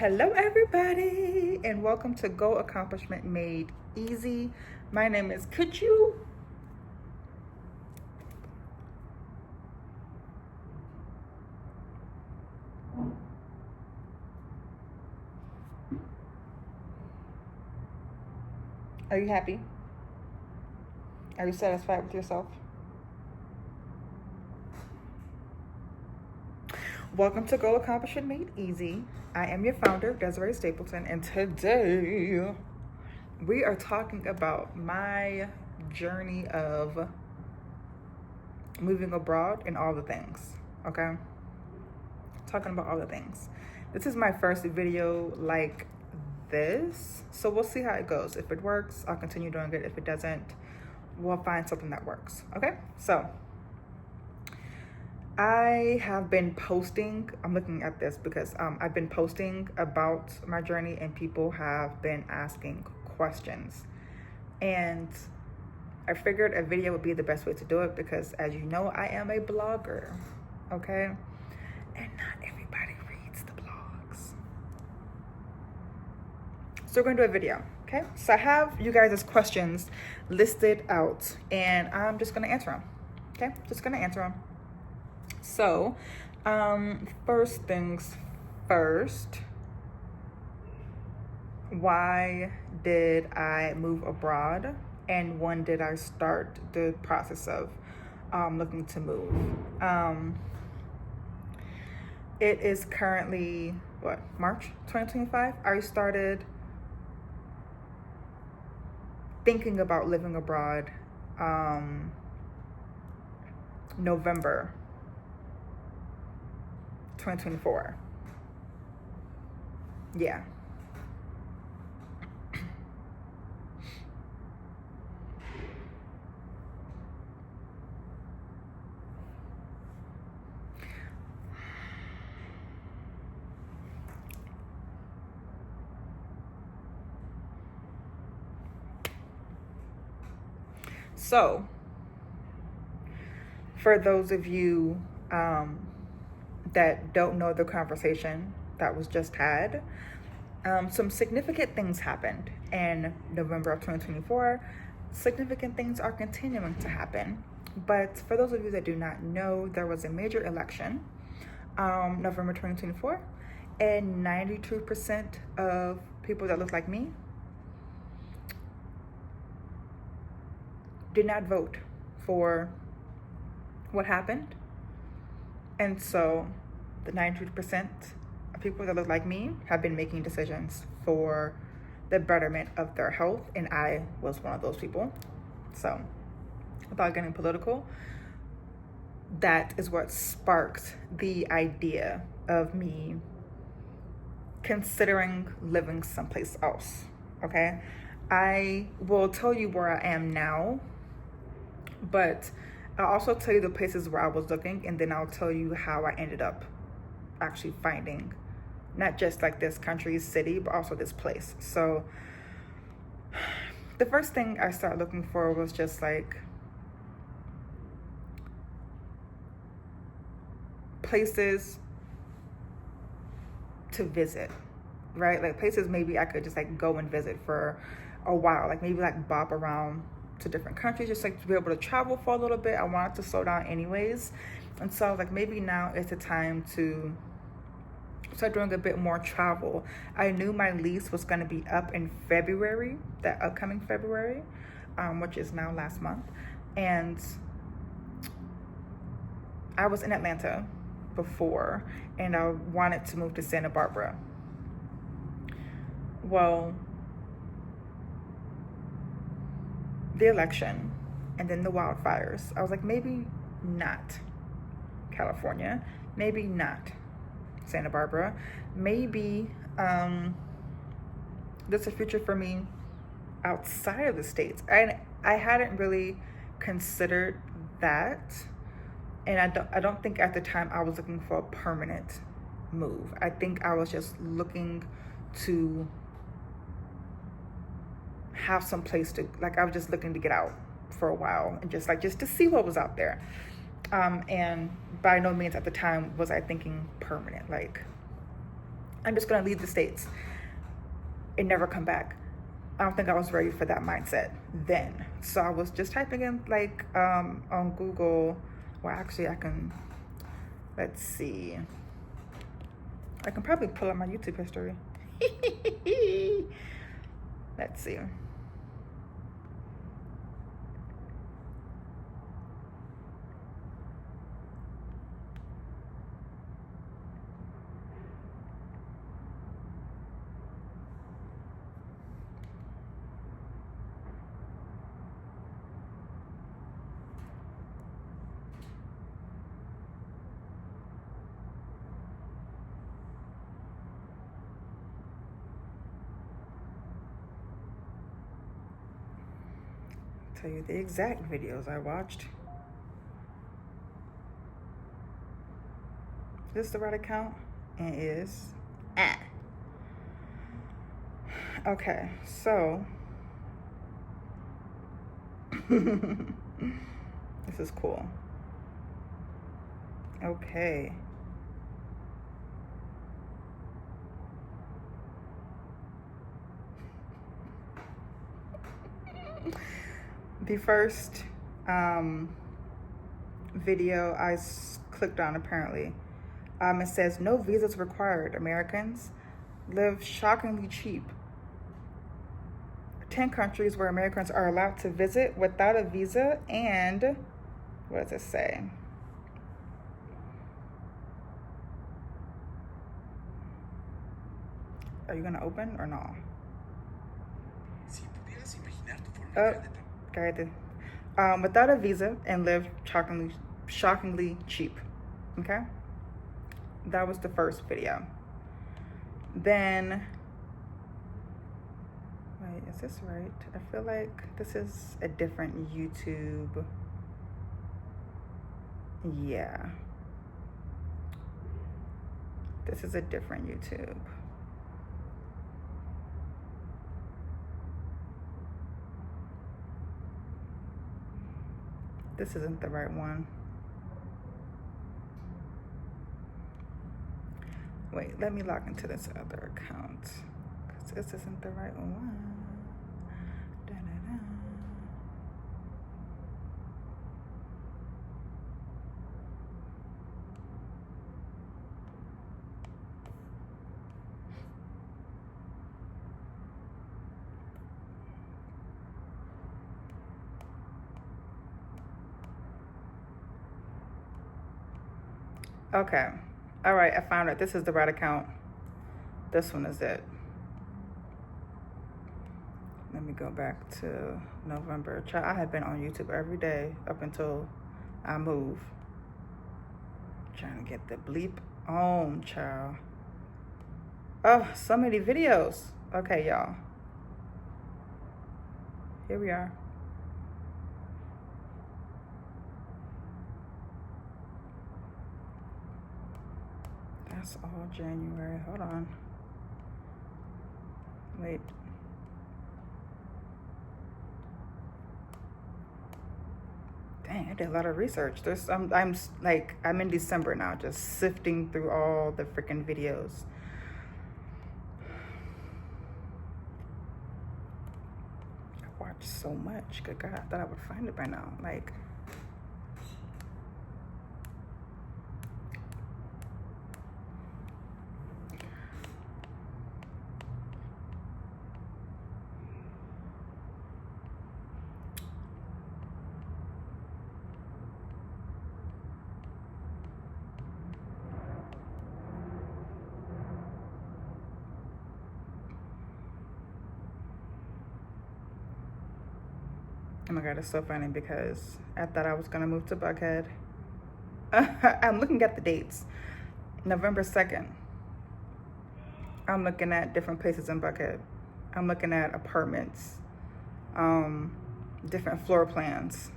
Hello everybody and welcome to Goal Accomplishment Made Easy. My name is Are you happy? Are you satisfied with yourself? Welcome to Goal Accomplishment Made Easy. I am your founder, Desiree Stapleton, and today we are talking about my journey of moving abroad and all the things, okay? Talking about all the things. This is my first video like this, so we'll see how it goes. If it works, I'll continue doing it. If it doesn't, we'll find something that works, okay? So I have been posting, I'm looking at this because I've been posting about my journey and people have been asking questions. And I figured a video would be the best way to do it because, as you know, I am a blogger, okay? And not everybody reads the blogs. So we're gonna do a video, okay? So I have you guys' questions listed out and I'm just gonna answer them, okay? Just gonna answer them. So, first things first, why did I move abroad and when did I start the process of looking to move? It is currently, March 2025? I started thinking about living abroad November 2024. Yeah. So, for those of you that don't know the conversation that was just had, some significant things happened in November of 2024. Significant things are continuing to happen. But for those of you that do not know, there was a major election, November 2024, and 92% of people that look like me did not vote for what happened. And so the 92% of people that look like me have been making decisions for the betterment of their health, and I was one of those people. So without getting political, that is what sparked the idea of me considering living someplace else, okay? I will tell you where I am now, but I'll also tell you the places where I was looking, and then I'll tell you how I ended up actually finding not just like this country, city, but also this place. So the first thing I started looking for was just like places to visit, right? Like places maybe I could just like go and visit for a while, like maybe like bop around to different countries, just like to be able to travel for a little bit. I wanted to slow down anyways, and so I was like, maybe now is the time to start doing a bit more travel. I knew my lease was going to be up in February, that upcoming February, which is now last month, and I was in Atlanta before and I wanted to move to Santa Barbara. Well, the election and then the wildfires, I was like, maybe not California, maybe not Santa Barbara, maybe there's a future for me outside of the States. And I hadn't really considered that, and I don't think at the time I was looking for a permanent move. I think I was just looking to have some place to, like, I was just looking to get out for a while and just to see what was out there. And by no means at the time was I thinking permanent. Like, I'm just gonna leave the States and never come back. I don't think I was ready for that mindset then. So I was just typing in like on Google. Well, actually I can, let's see. I can probably pull up my YouTube history. Let's see. Tell you the exact videos I watched. Is this the right account? It is. Okay, so this is cool. Okay. The first video I clicked on, apparently, it says no visas required. Americans live shockingly cheap. 10 countries where Americans are allowed to visit without a visa, and what does it say? Are you gonna open or no? Oh, cállate. Without a visa and live shockingly cheap. Okay, that was the first video. Then, wait, is this right? I feel like this is a different YouTube. Yeah, this is a different YouTube. This isn't the right one. Wait, let me log into this other account, because this isn't the right one. Da-da-da. Okay. All right, I found it. This is the right account. This one is it. Let me go back to November. I have been on YouTube every day up until I move. Trying to get the bleep on, child. Oh, so many videos. Okay, y'all. Here we are. That's all January. Hold on. Wait. Dang, I did a lot of research. I'm in December now, just sifting through all the freaking videos. I watched so much. Good God, I thought I would find it by now. Like, oh my God, it's so funny because I thought I was gonna move to Buckhead. I'm looking at the dates. November 2nd. I'm looking at different places in Buckhead. I'm looking at apartments, different floor plans.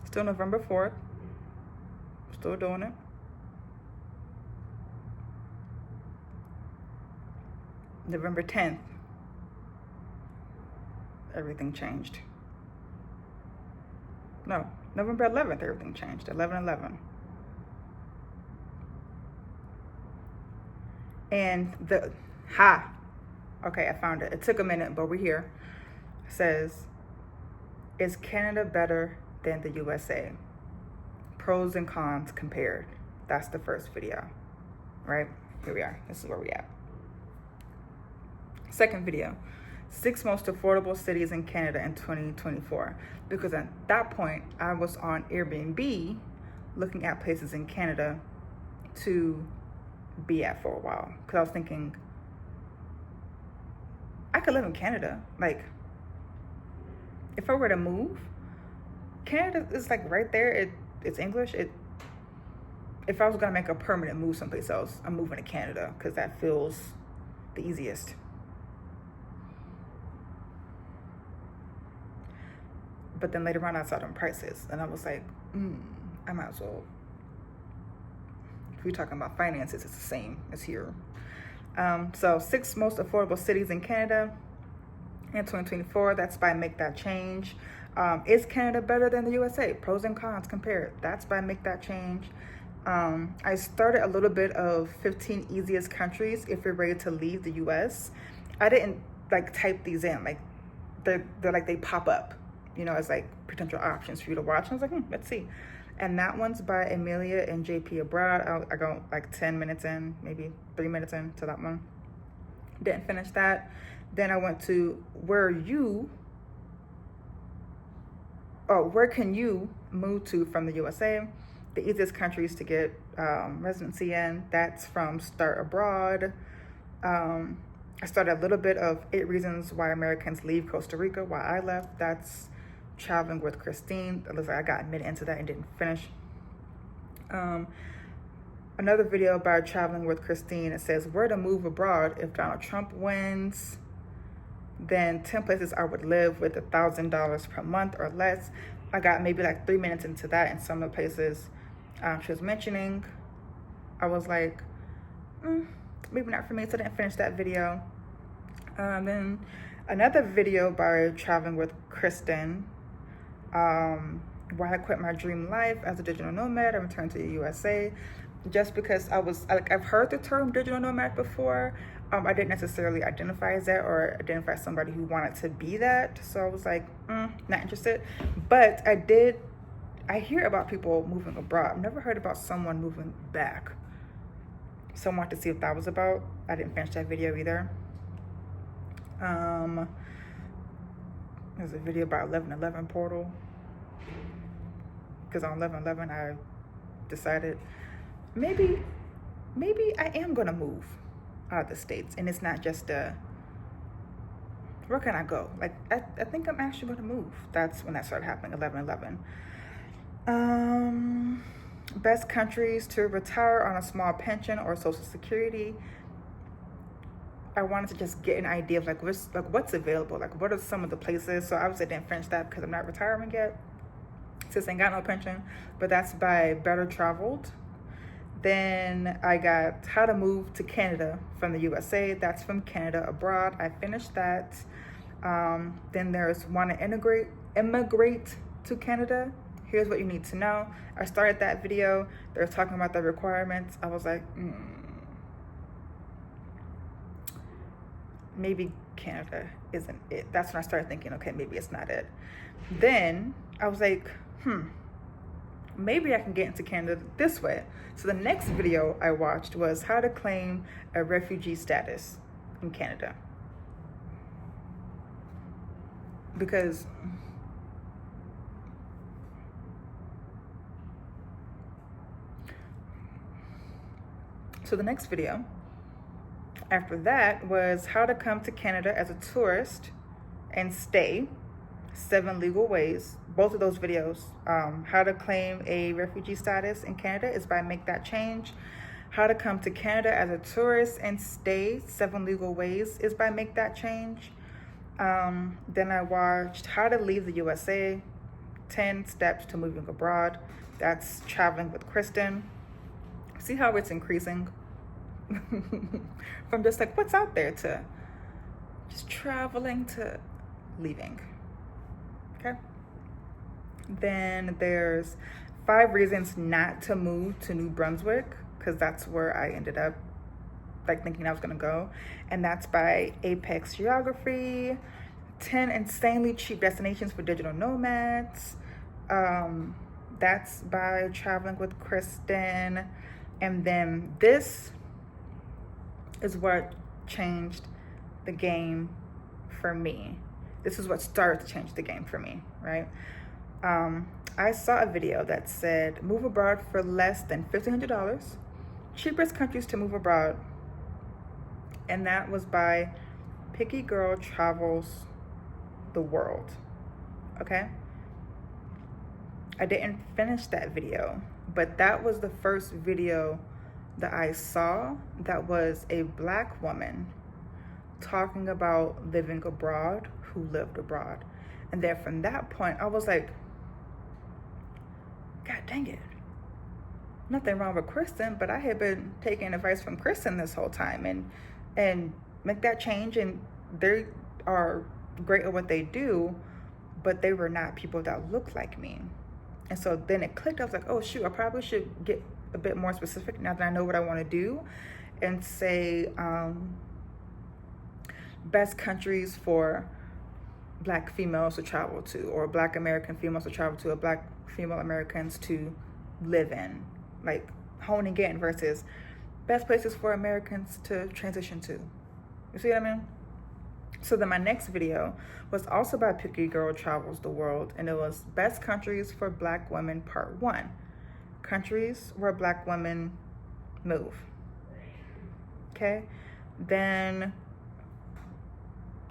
Still November 4th. Still doing it. November 10th. Everything changed. No, November 11th, everything changed. 11/11. And okay, I found it. It took a minute, but we're here. It says, is Canada better than the USA? Pros and cons compared. That's the first video, right? Here we are. This is where we at. Second video, 6 most affordable cities in Canada in 2024. Because at that point, I was on Airbnb looking at places in Canada to be at for a while. Because I was thinking, I could live in Canada. Like, if I were to move, Canada is like right there. It's English. If I was gonna make a permanent move someplace else, I'm moving to Canada because that feels the easiest. But then later on, I saw them prices, and I was like, I might as well. If we're talking about finances, it's the same as here. So 6 most affordable cities in Canada in 2024. That's by Make That Change. Is Canada better than the USA? Pros and cons compared. That's by Make That Change. I started a little bit of 15 easiest countries if you're ready to leave the US. I didn't like type these in. Like they're like they pop up, you know, as like potential options for you to watch. I was like, let's see. And that one's by Amelia and JP Aboad. I go like 10 minutes in, maybe 3 minutes into that one. Didn't finish that. Then I went to where can you move to from the USA? The easiest countries to get residency in. That's from Start Abroad. I started a little bit of 8 reasons why Americans leave Costa Rica, why I left. That's Traveling with Christine. It looks like I got a minute into that and didn't finish. Another video by Traveling with Christine. It says where to move abroad if Donald Trump wins. Then 10 places I would live with $1,000 per month or less. I got maybe like 3 minutes into that, and some of the places she was mentioning, I was like, maybe not for me, so I didn't finish that video. Then another video by Traveling with Kristen, where I quit my dream life as a digital nomad and returned to the USA. Just because I've heard the term digital nomad before. I didn't necessarily identify as that or identify somebody who wanted to be that. So I was like, not interested. But I hear about people moving abroad. I've never heard about someone moving back. So I wanted to see what that was about. I didn't finish that video either. There's a video about 11/11 portal. Because on 11/11, I decided maybe I am gonna move out of the States, and it's not just where can I go? Like I think I'm actually gonna move. That's when that started happening. 11/11. Best countries to retire on a small pension or Social Security. I wanted to just get an idea of what's available, like what are some of the places. So obviously I didn't finish that because I'm not retiring yet, since I ain't got no pension. But that's by Better Traveled. Then I got How to Move to Canada from the USA. That's from Canada Abroad. I finished that. Then there's Want to Immigrate to Canada. Here's what you need to know. I started that video. They're talking about the requirements. I was like, maybe Canada isn't it. That's when I started thinking, okay, maybe it's not it. Then I was like, maybe I can get into Canada this way. So the next video I watched was how to claim a refugee status in Canada. Because so the next video after that was how to come to Canada as a tourist and stay, 7 legal ways. Both of those videos, how to claim a refugee status in Canada is by Make That Change. How to come to Canada as a tourist and stay, 7 legal ways is by Make That Change. Then I watched how to leave the USA, 10 steps to moving abroad. That's Traveling with Kristen. See how it's increasing from just like what's out there to just traveling to leaving. Okay. Then there's 5 reasons not to move to New Brunswick, because that's where I ended up like thinking I was gonna go. And that's by Apex Geography. 10 insanely cheap destinations for digital nomads. That's by Traveling with Kristen. And then this is what changed the game for me. This is what started to change the game for me, right? I saw a video that said move abroad for less than $1,500, cheapest countries to move abroad. And that was by Picky Girl Travels the World. Okay? I didn't finish that video, but that was the first video that I saw that was a Black woman talking about living abroad, who lived abroad. And then from that point, I was like, God dang it. Nothing wrong with Kristen, but I had been taking advice from Kristen this whole time and make that change. And they are great at what they do, but they were not people that looked like me. And so then it clicked. I was like, oh shoot, I probably should get a bit more specific now that I know what I want to do, and say best countries for Black females to travel to, or Black American females to travel to, or Black female Americans to live in, like honing in versus best places for Americans to transition to. You see what I mean? So then my next video was also by Picky Girl Travels the World, and it was best countries for Black women part 1. Countries where Black women move. Okay? Then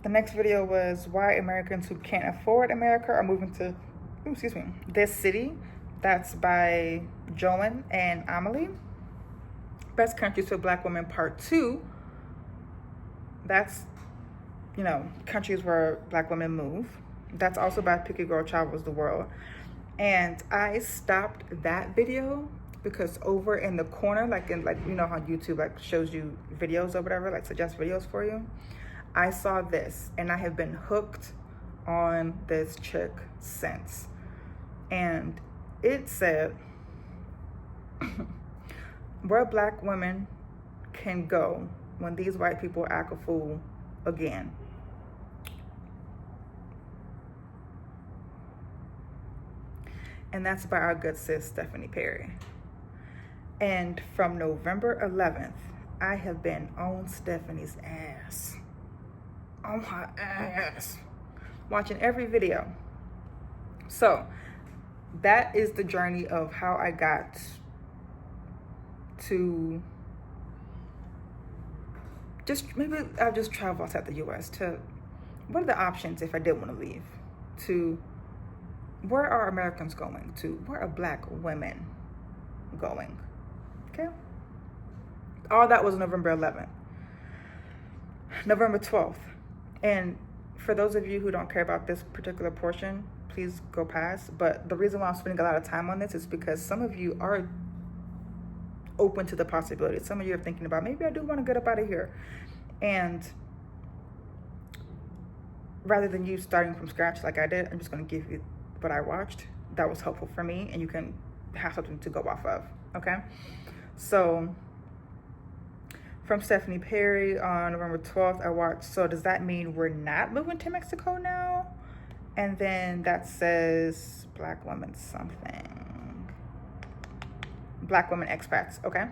the next video was why Americans who can't afford America are moving to, this city. That's by Joan and Amelie. Best countries for Black women part 2. That's, countries where Black women move. That's also by Picky Girl Travels the World. And I stopped that video because over in the corner, how YouTube shows you videos or whatever, like suggests videos for you. I saw this and I have been hooked on this chick since. And it said where Black women can go when these white people act a fool again. And that's by our good sis, Stephanie Perry. And from November 11th, I have been on Stephanie's ass. On her ass. Watching every video. So, that is the journey of how I got to maybe I'll just travel outside the US to what are the options if I did want to leave, to where are Americans going, to where are Black women going. Okay, all that was November 11th. November 12th, and for those of you who don't care about this particular portion, please go past. But the reason why I'm spending a lot of time on this is because some of you are open to the possibility. Some of you are thinking about, maybe I do want to get up out of here. And rather than you starting from scratch like I did, I'm just going to give you what I watched. That was helpful for me, and you can have something to go off of. Okay? So from Stephanie Perry on November 12th, I watched, so does that mean we're not moving to Mexico now? And then that says Black women something. Black women expats, okay?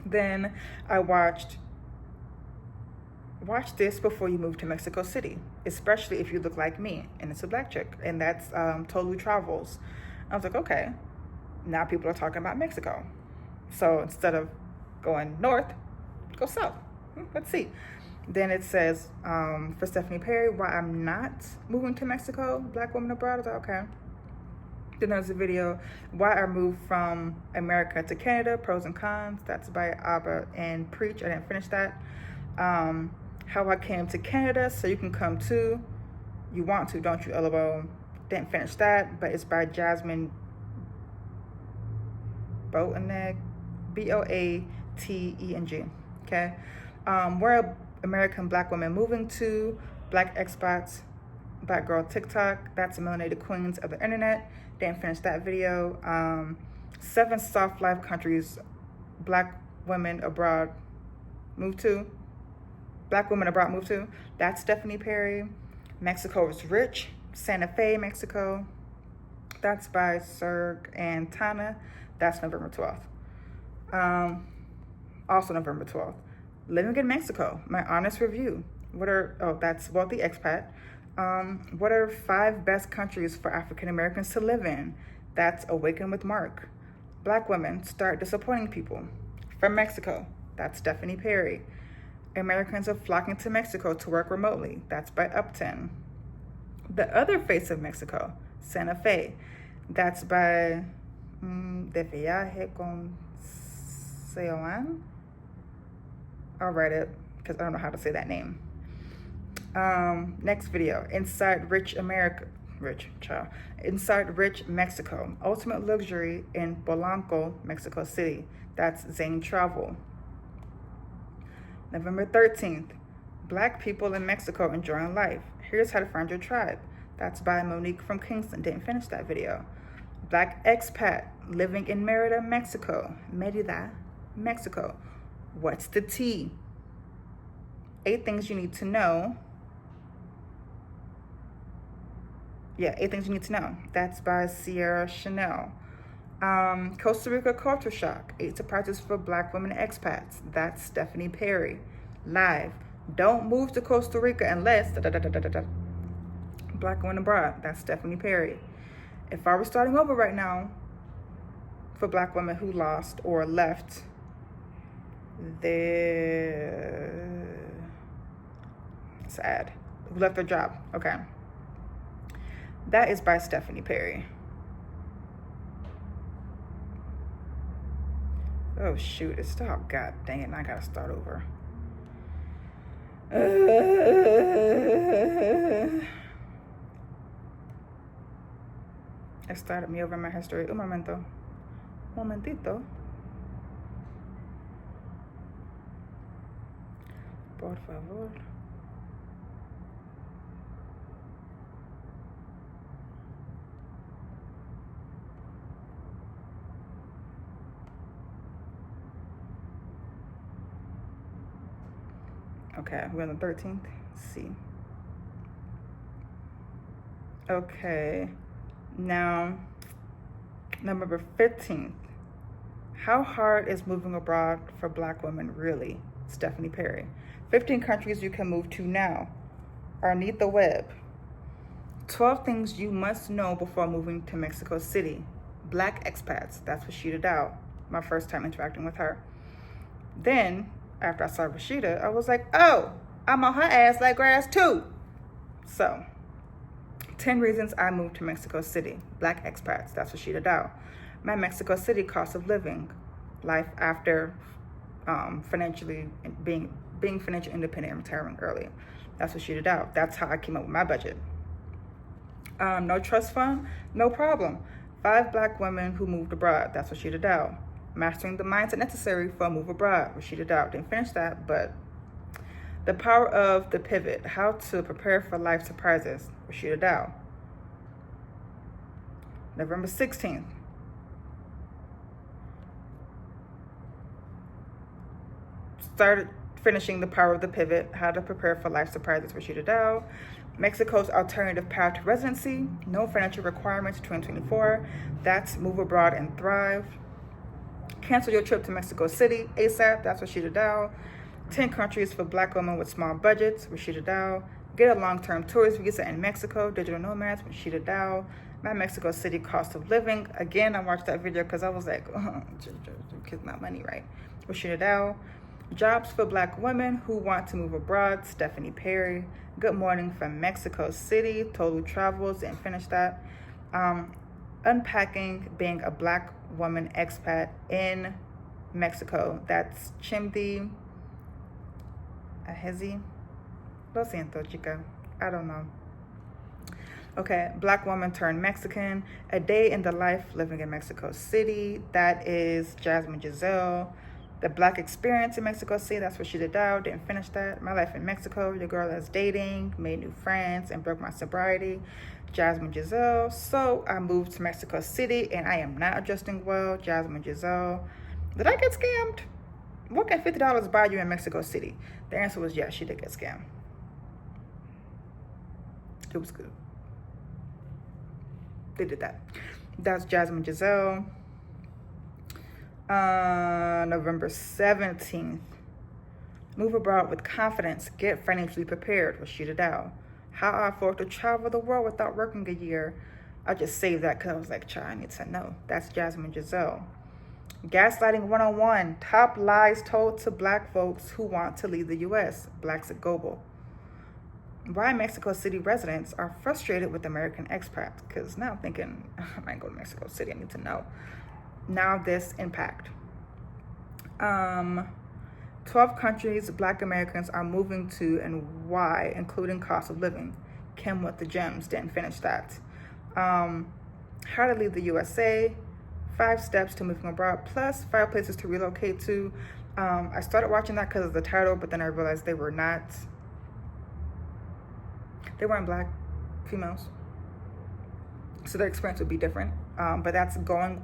Then I watch this before you move to Mexico City, especially if you look like me, and it's a Black chick, and that's Totally Travels. I was like, okay, now people are talking about Mexico. So instead of going north, go south. Let's see. Then it says, for Stephanie Perry, why I'm not moving to Mexico, Black woman abroad. I was like, okay. Then there's a video, why I moved from America to Canada, pros and cons. That's by Aboad and Preach. I didn't finish that. How I came to Canada, so you can come too. You want to, don't you, LOL? Didn't finish that, but it's by Jasmine Boateng, Boateng, okay? Where American Black women moving to, Black expats Black Girl TikTok. That's Melanated Queens of the Internet. Didn't finish that video. 7 soft life countries Black women abroad move to. Black women abroad move to. That's Stephanie Perry. Mexico is Rich. Santa Fe, Mexico. That's by Serg and Tana. That's November 12th. Also November 12th. Living in Mexico, my honest review. That's Wealthy Expat. What are 5 best countries for African Americans to live in? That's Awaken with Mark. Black women start disappointing people. From Mexico, that's Stephanie Perry. Americans are flocking to Mexico to work remotely. That's by Upton. The Other Face of Mexico, Santa Fe. That's by De Viaje con Seoan. I'll write it because I don't know how to say that name. Next video, Inside Rich Mexico. Ultimate Luxury in Polanco, Mexico City. That's Zane Travel. November 13th, Black people in Mexico enjoying life. Here's how to find your tribe. That's by Monique from Kingston. Didn't finish that video. Black Expat living in Merida, Mexico. What's the tea? 8 things you need to know. 8 things you need to know. That's by Sierra Chanel. Costa Rica Culture Shock. 8 surprises for Black women expats. That's Stephanie Perry. Live. Don't move to Costa Rica unless Black women abroad. That's Stephanie Perry. If I were starting over right now for Black women who lost or left who left their job. Okay. That is by Stephanie Perry. Oh shoot, it stopped. God dang it, and I gotta start over. It started me over in my history. Un momentito. Por favor. Okay, we're on the 13th. Let's see. Okay, now November 15th. How hard is moving abroad for Black women really? Stephanie Perry. 15 countries you can move to now. Arnita Webb. 12 things you must know before moving to Mexico City. Black expats. That's Rashida Dow. My first time interacting with her. Then, after I saw Rashida, I was like, oh, I'm on her ass like grass too. So, 10 reasons I moved to Mexico City. Black expats. That's Rashida Dow. My Mexico City cost of living. Life after financially being financially independent and retiring early. That's Rashida Dow. That's how I came up with my budget. No trust fund? No problem. 5 Black women who moved abroad. That's Rashida Dow. Mastering the mindset necessary for a move abroad. Rashida Dow. Didn't finish that, but the power of the pivot. How to prepare for life surprises. Rashida Dow. November 16th. Started finishing the power of the pivot. How to prepare for life surprises. Rashida Dow. Mexico's alternative path to residency. No financial requirements. 2024. That's Move Abroad and Thrive. Cancel your trip to Mexico City ASAP. That's Rashida Dow. 10 countries for Black women with small budgets. Rashida Dow. Get a long-term tourist visa in Mexico. Digital nomads. Rashida Dow. My Mexico City cost of living. Again, I watched that video because I was like, kids not money, right? Rashida Dow. Jobs for Black women who want to move abroad. Stephanie Perry. Good morning from Mexico City. Total Travels. Didn't finish that. Unpacking being a Black woman expat in Mexico. That's Chimdi Ahezi. Lo siento, chica. I don't know. Okay, Black woman turned Mexican. A day in the life living in Mexico City. That is Jasmine Giselle. The Black Experience in Mexico City, that's what she did out. Didn't finish that. My Life in Mexico, Your Girl That's Dating, Made New Friends, and Broke My Sobriety. Jasmine Giselle. So I moved to Mexico City and I am not adjusting well. Jasmine Giselle. Did I get scammed? What can $50 buy you in Mexico City? The answer was yes, she did get scammed. It was good. They did that. That's Jasmine Giselle. November 17th. Move abroad with confidence. Get financially prepared. Rashida Dow. How I afford to travel the world without working a year. I just saved that because I was like, child, I need to know. That's Jasmine Giselle. Gaslighting 101. Top lies told to Black folks who want to leave the U.S. Blacks at Global. Why Mexico City residents are frustrated with American expats. Because now I'm thinking, I might go to Mexico City. I need to know. Now this impact. 12 countries Black Americans are moving to and why, including cost of living. Kim with the gems, didn't finish that. How to leave the USA, 5 steps to moving abroad, plus 5 places to relocate to. I started watching that because of the title, but then I realized they weren't Black females. So their experience would be different. But that's Going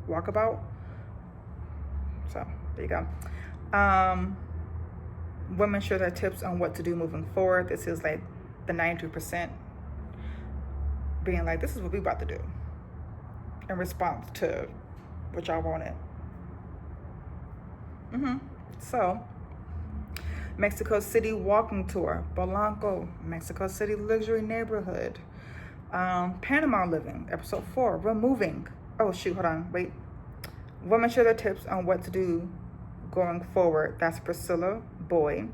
Walkabout. So there you go. Women share their tips on what to do moving forward. This is like the 92% being like, this is what we about to do in response to what y'all wanted. So, Mexico City walking tour, Polanco, Mexico City luxury neighborhood, Panama living, episode 4, removing. Oh shoot, hold on, wait. Women share their tips on what to do going forward. That's Priscilla Boy.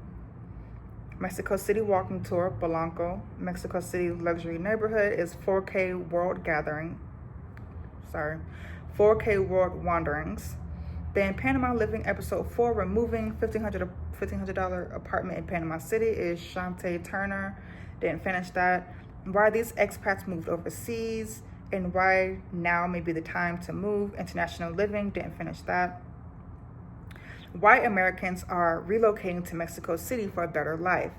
Mexico City walking tour, Polanco. Mexico City luxury neighborhood is 4K World Gathering. 4K World Wanderings. Then Panama living, episode 4, removing $1,500 apartment in Panama City is Shantae Turner. Didn't finish that. Why these expats moved overseas and why now may be the time to move. International living, didn't finish that. Why Americans are relocating to Mexico City for a better life.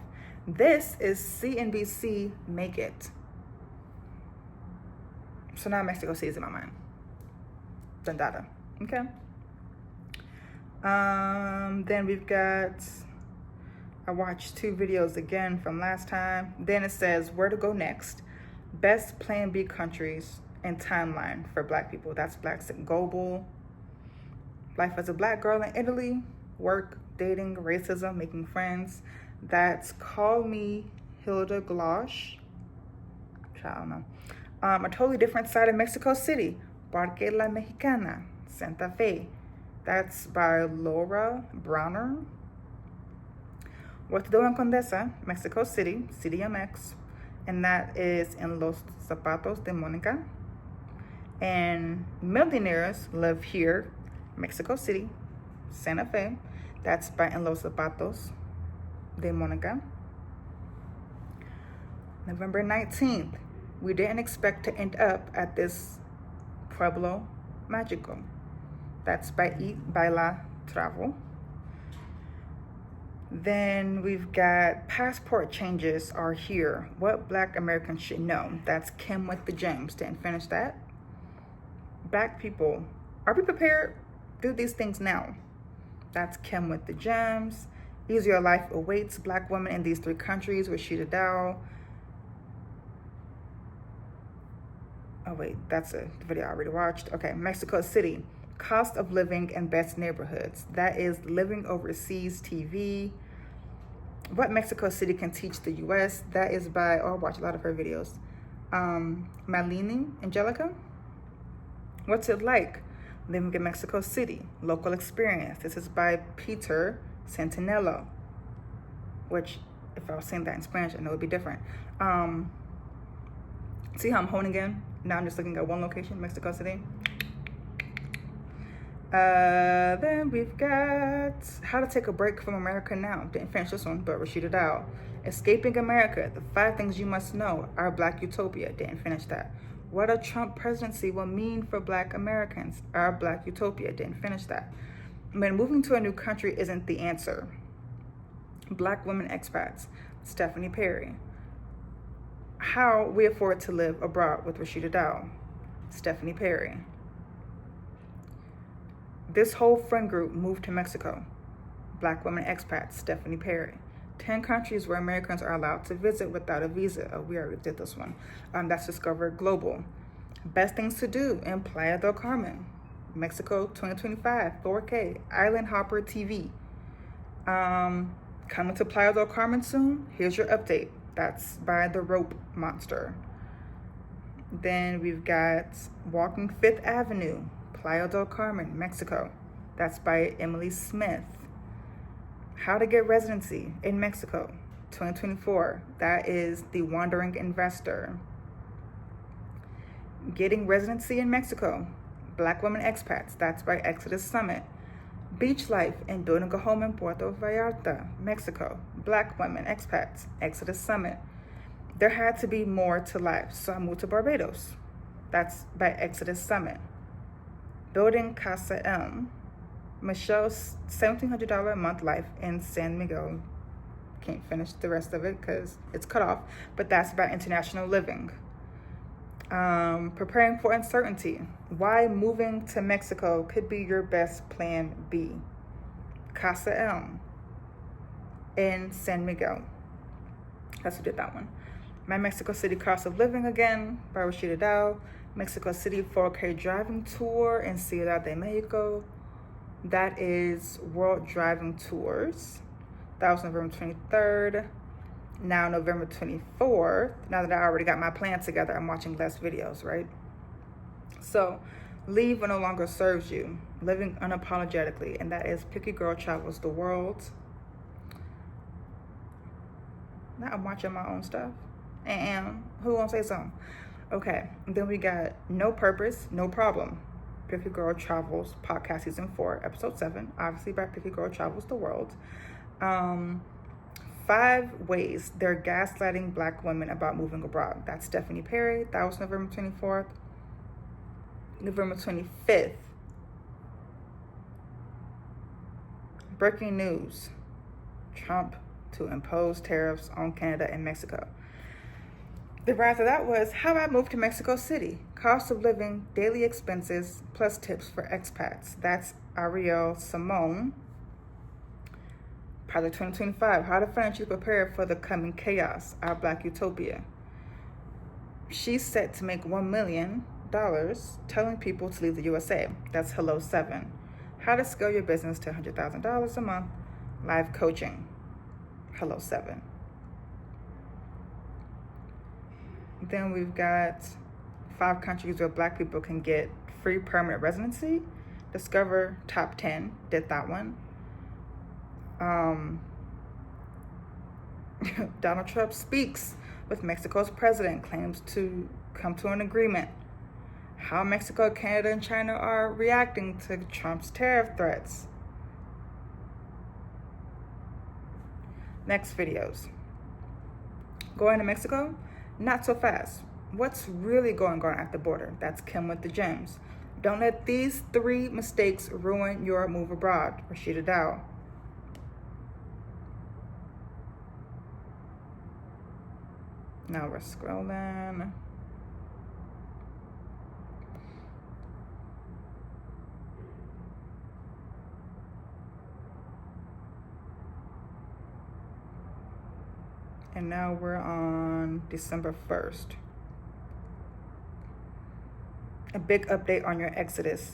This is CNBC Make It. So now Mexico City is in my mind. Done data. Okay. Then we've got, I watched 2 videos again from last time. Then it says where to go next. Best Plan B countries and timeline for Black people. That's Blacks at Global. Life as a Black girl in Italy. Work, dating, racism, making friends. That's Call Me Hilda Glosh. I don't know. A totally different side of Mexico City. Parque La Mexicana, Santa Fe. That's by Laura Browner. What to do in Condesa, Mexico City, CDMX. And that is in Los Zapatos de Monica. And Millionaires Live Here, Mexico City, Santa Fe. That's by En Los Zapatos de Monica. November 19th. We didn't expect to end up at this Pueblo Magico. That's by Eat Baila Travel. Then we've got passport changes are here. What Black Americans should know. That's Kim with the gems. Didn't finish that. Black people, are we prepared? Do these things now. That's Kim with the gems. Easier life awaits Black women in these 3 countries. Rashida Dow. Oh wait, that's a video I already watched. Okay, Mexico City. Cost of living and best neighborhoods. That is Living Overseas TV. What Mexico City can teach the U.S. That is by, I watch a lot of her videos. Malini Angelica. What's it like living in Mexico City? Local experience. This is by Peter Santinello. Which, if I was saying that in Spanish, I know it would be different. See how I'm honing in? Now I'm just looking at one location, Mexico City. Then we've got How to Take a Break from America Now. Didn't finish this one, but Rashida Dow. Escaping America, the 5 things you must know. Our Black Utopia. Didn't finish that. What a Trump presidency will mean for Black Americans. Our Black Utopia. Didn't finish that. When moving to a new country isn't the answer. Black women expats, Stephanie Perry. How we afford to live abroad with Rashida Dow, Stephanie Perry. This whole friend group moved to Mexico, Black women expats, Stephanie Perry. 10 countries where Americans are allowed to visit without a visa. Oh, we already did this one. That's Discover Global. Best things to do in Playa del Carmen, Mexico 2025, 4K, Island Hopper TV. Coming to Playa del Carmen soon. Here's your update. That's by the Rope Monster. Then we've got Walking Fifth Avenue, Playa del Carmen, Mexico. That's by Emily Smith. How to Get Residency in Mexico, 2024. That is The Wandering Investor. Getting Residency in Mexico, Black Women Expats. That's by Exodus Summit. Beach Life and Building a Home in Puerto Vallarta, Mexico. Black Women Expats, Exodus Summit. There had to be more to life, so I moved to Barbados. That's by Exodus Summit. Building Casa M. Michelle's $1,700 a month life in San Miguel. Can't finish the rest of it because it's cut off, but that's about international living. Preparing for uncertainty. Why moving to Mexico could be your best plan B. Casa M in San Miguel. That's who did that one. My Mexico City Cost of Living again by Rashida Dow. Mexico City 4K driving tour in Ciudad de Mexico. That is World Driving Tours. That was November 23rd. Now November 24th. Now that I already got my plan together, I'm watching less videos, right? So, leave what no longer serves you. Living unapologetically, and that is Picky Girl Travels the World. Now I'm watching my own stuff. And who won't say something? Okay, and then we got No Purpose, No Problem. Picky Girl Travels Podcast Season 4, Episode 7. Obviously by Picky Girl Travels the World. 5 ways they're gaslighting Black women about moving abroad. That's Stephanie Perry. That was November 24th. November 25th. Breaking news. Trump to impose tariffs on Canada and Mexico. The right after that was How I Moved to Mexico City. Cost of living, daily expenses, plus tips for expats. That's Ariel Simone. Project 2025, How to Financially Prepare for the Coming Chaos, Our Black Utopia. She's set to make $1 million telling people to leave the USA. That's Hello 7. How to Scale Your Business to $100,000 a month, live coaching. Hello 7. Then we've got 5 countries where Black people can get free permanent residency. Discover Top 10, did that one. Donald Trump speaks with Mexico's president, claims to come to an agreement. How Mexico, Canada, and China are reacting to Trump's tariff threats. Next videos. Going to Mexico? Not so fast. What's really going on at the border? That's Kim with the gems. Don't let these 3 mistakes ruin your move abroad. Rashida Dow. Now we're scrolling. And now we're on December 1st. A big update on your Exodus.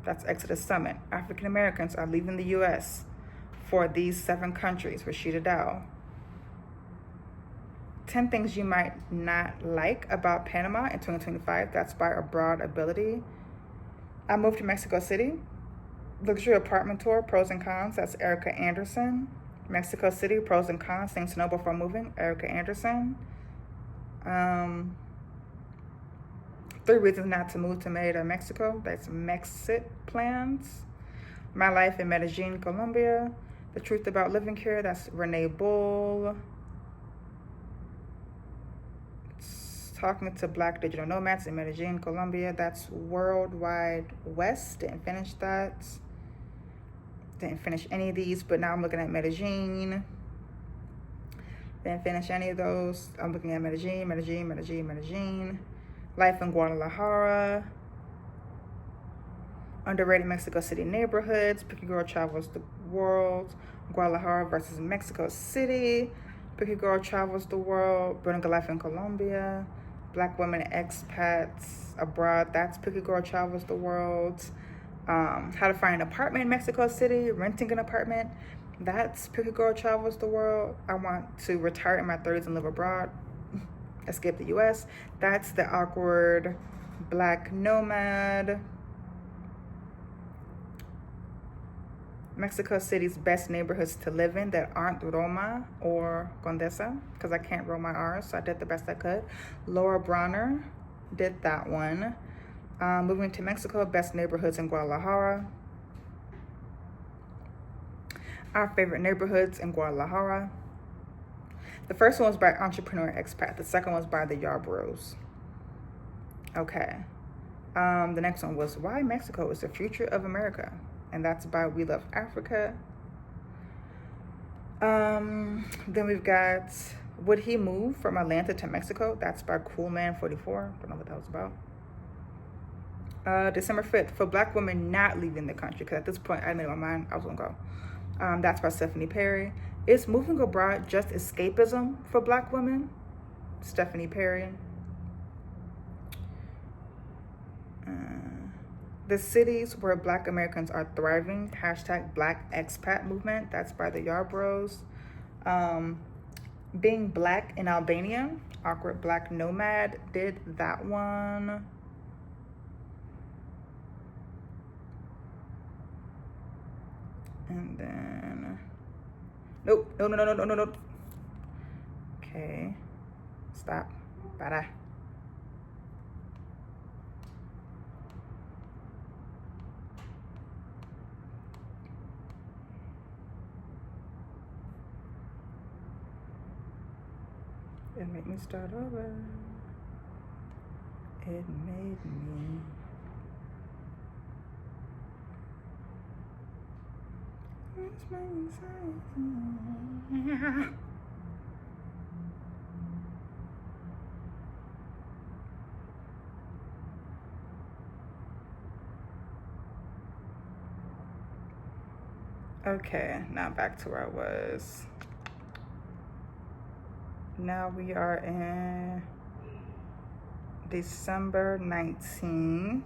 That's Exodus Summit. African Americans are leaving the U.S. for these 7 countries. Rashida Dow. 10 things you might not like about Panama in 2025. That's by Aboad Ability. I moved to Mexico City. Luxury apartment tour, pros and cons. That's Erica Anderson. Mexico City, pros and cons, things to know before moving. Erica Anderson. 3 reasons not to move to Merida, Mexico. That's Mexit Plans. My life in Medellin, Colombia. The truth about living here. That's Renee Bull. Talking to Black digital nomads in Medellin, Colombia. That's Worldwide West. Didn't finish that. Didn't finish any of these, but now I'm looking at Medellin. Didn't finish any of those. I'm looking at Medellin. Life in Guadalajara. Underrated Mexico City neighborhoods. Picky Girl Travels the World. Guadalajara versus Mexico City. Picky Girl Travels the World. Building a Life in Colombia. Black Women Expats Abroad. That's Picky Girl Travels the World. How to find an apartment in Mexico City. Renting an apartment. That's Picky Girl Travels the World. I want to retire in my 30s and live abroad. Escape the US. That's The Awkward Black Nomad. Mexico City's best neighborhoods to live in that aren't Roma or Condesa, because I can't roll my R's, so I did the best I could. Laura Bronner did that one. Moving to Mexico, best neighborhoods in Guadalajara. Our favorite neighborhoods in Guadalajara. The first one was by Entrepreneur Expat. The second one was by the Yarbrough. Okay. The next one was Why Mexico is the Future of America. And that's by We Love Africa. Then we've got Would He Move from Atlanta to Mexico? That's by Coolman44. Don't know what that was about. December 5th, for Black women not leaving the country, because at this point I made my mind I was gonna go. That's by Stephanie Perry. Is moving abroad just escapism for Black women? Stephanie Perry. The cities where Black Americans are thriving, hashtag Black Expat Movement. That's by the Yarbrough. Being Black in Albania, Awkward Black Nomad did that one. And then, no. Okay, stop, para. It made me start over. It made me. It's my anxiety. Okay, now back to where I was. Now we are in December 19th.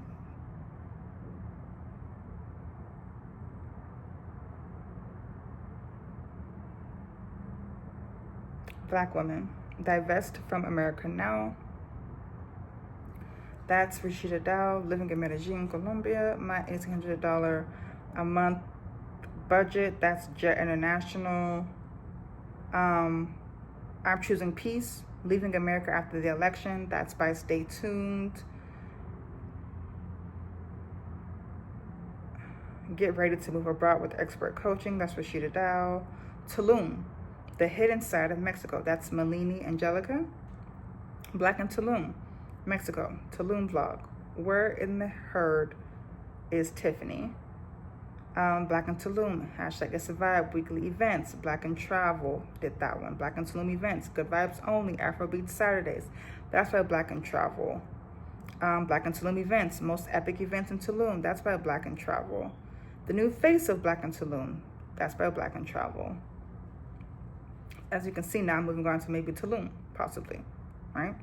Black women divest from America now. That's Rashida Dow, living in Medellin, Colombia. My $1,800 a month budget. That's Jet International. I'm choosing peace, leaving America after the election. That's by Stay Tuned. Get ready to move abroad with expert coaching. That's Rashida Dow. Tulum, the hidden side of Mexico. That's Malini Angelica. Black in Tulum, Mexico. Tulum vlog. Where in the herd is Tiffany? Black in Tulum, hashtag It's a Vibe, weekly events. Black in Travel did that one. Black in Tulum events, good vibes only, Afrobeat Saturdays. That's by Black in Travel. Black in Tulum events, most epic events in Tulum. That's by Black in Travel. The new face of Black in Tulum. That's by Black in Travel. As you can see now, I'm moving on to maybe Tulum, possibly, right?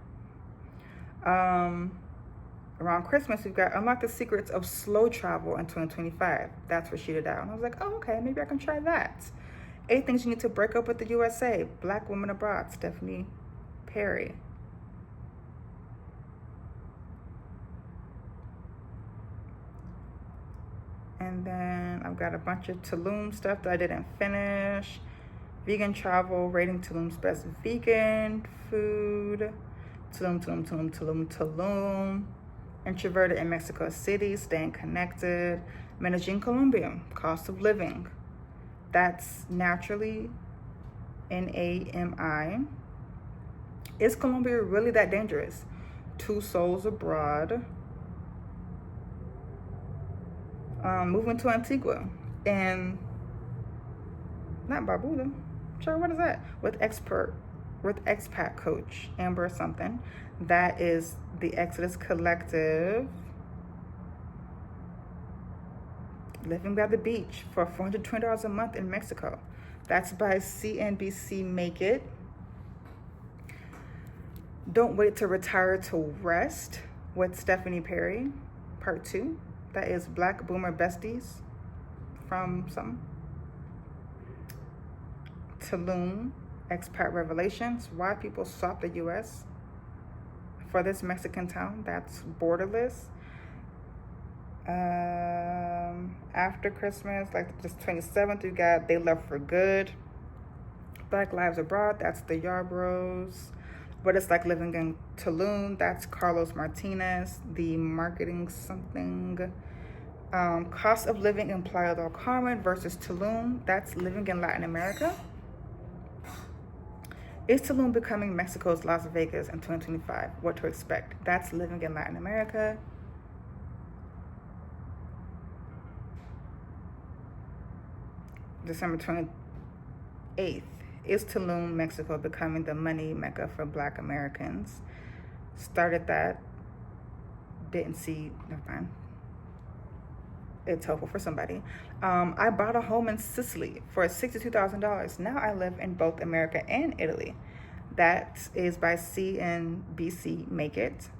Around Christmas, we've got Unlock the Secrets of Slow Travel in 2025. That's Rashida Dow. And I was like, oh, okay, maybe I can try that. 8 Things You Need to Break Up with the USA. Black Women Abroad, Stephanie Perry. And then I've got a bunch of Tulum stuff that I didn't finish. Vegan travel, rating Tulum's best vegan food. Tulum. Introverted in Mexico City, staying connected. Medellin, Colombia, cost of living. That's naturally NAMI. Is Colombia really that dangerous? 2 Souls Abroad. Moving to Antigua. And not Barbuda. Sure, what is that? With Expat coach Amber something. That is the Exodus Collective. Living by the beach for $420 a month in Mexico. That's by CNBC Make It. Don't Wait to Retire to Rest with Stephanie Perry, part 2. That is Black Boomer Besties from something. Tulum, Expat Revelations, Why People Swap the U.S. for this Mexican town. That's Borderless. After Christmas, like just 27th, we got They Left for Good. Black Lives Abroad, that's the Yarbrough. What It's Like Living in Tulum, that's Carlos Martinez. The Marketing something. Cost of Living in Playa del Carmen versus Tulum, that's Living in Latin America. Is Tulum becoming Mexico's Las Vegas in 2025? What to expect? That's Living in Latin America. December 28th. Is Tulum, Mexico becoming the money mecca for Black Americans? Started that. Didn't see. Never mind. It's helpful for somebody. I bought a home in Sicily for $62,000. Now I live in both America and Italy. That is by CNBC Make It.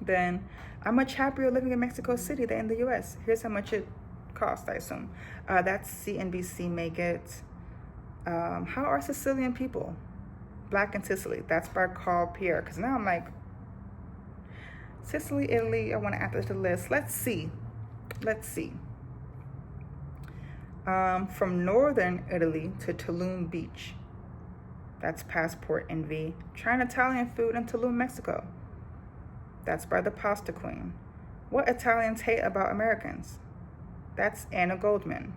Then I'm much happier living in Mexico City than in the U.S. Here's how much it cost, I assume. That's CNBC Make It. How are Sicilian people? Black in Sicily. That's by Carl Pierre. Because now I'm like, Sicily, Italy, I want to add this to the list. Let's see. From northern Italy to Tulum Beach. That's Passport NV. Trying Italian food in Tulum, Mexico. That's by the Pasta Queen. What Italians hate about Americans. That's Anna Goldman.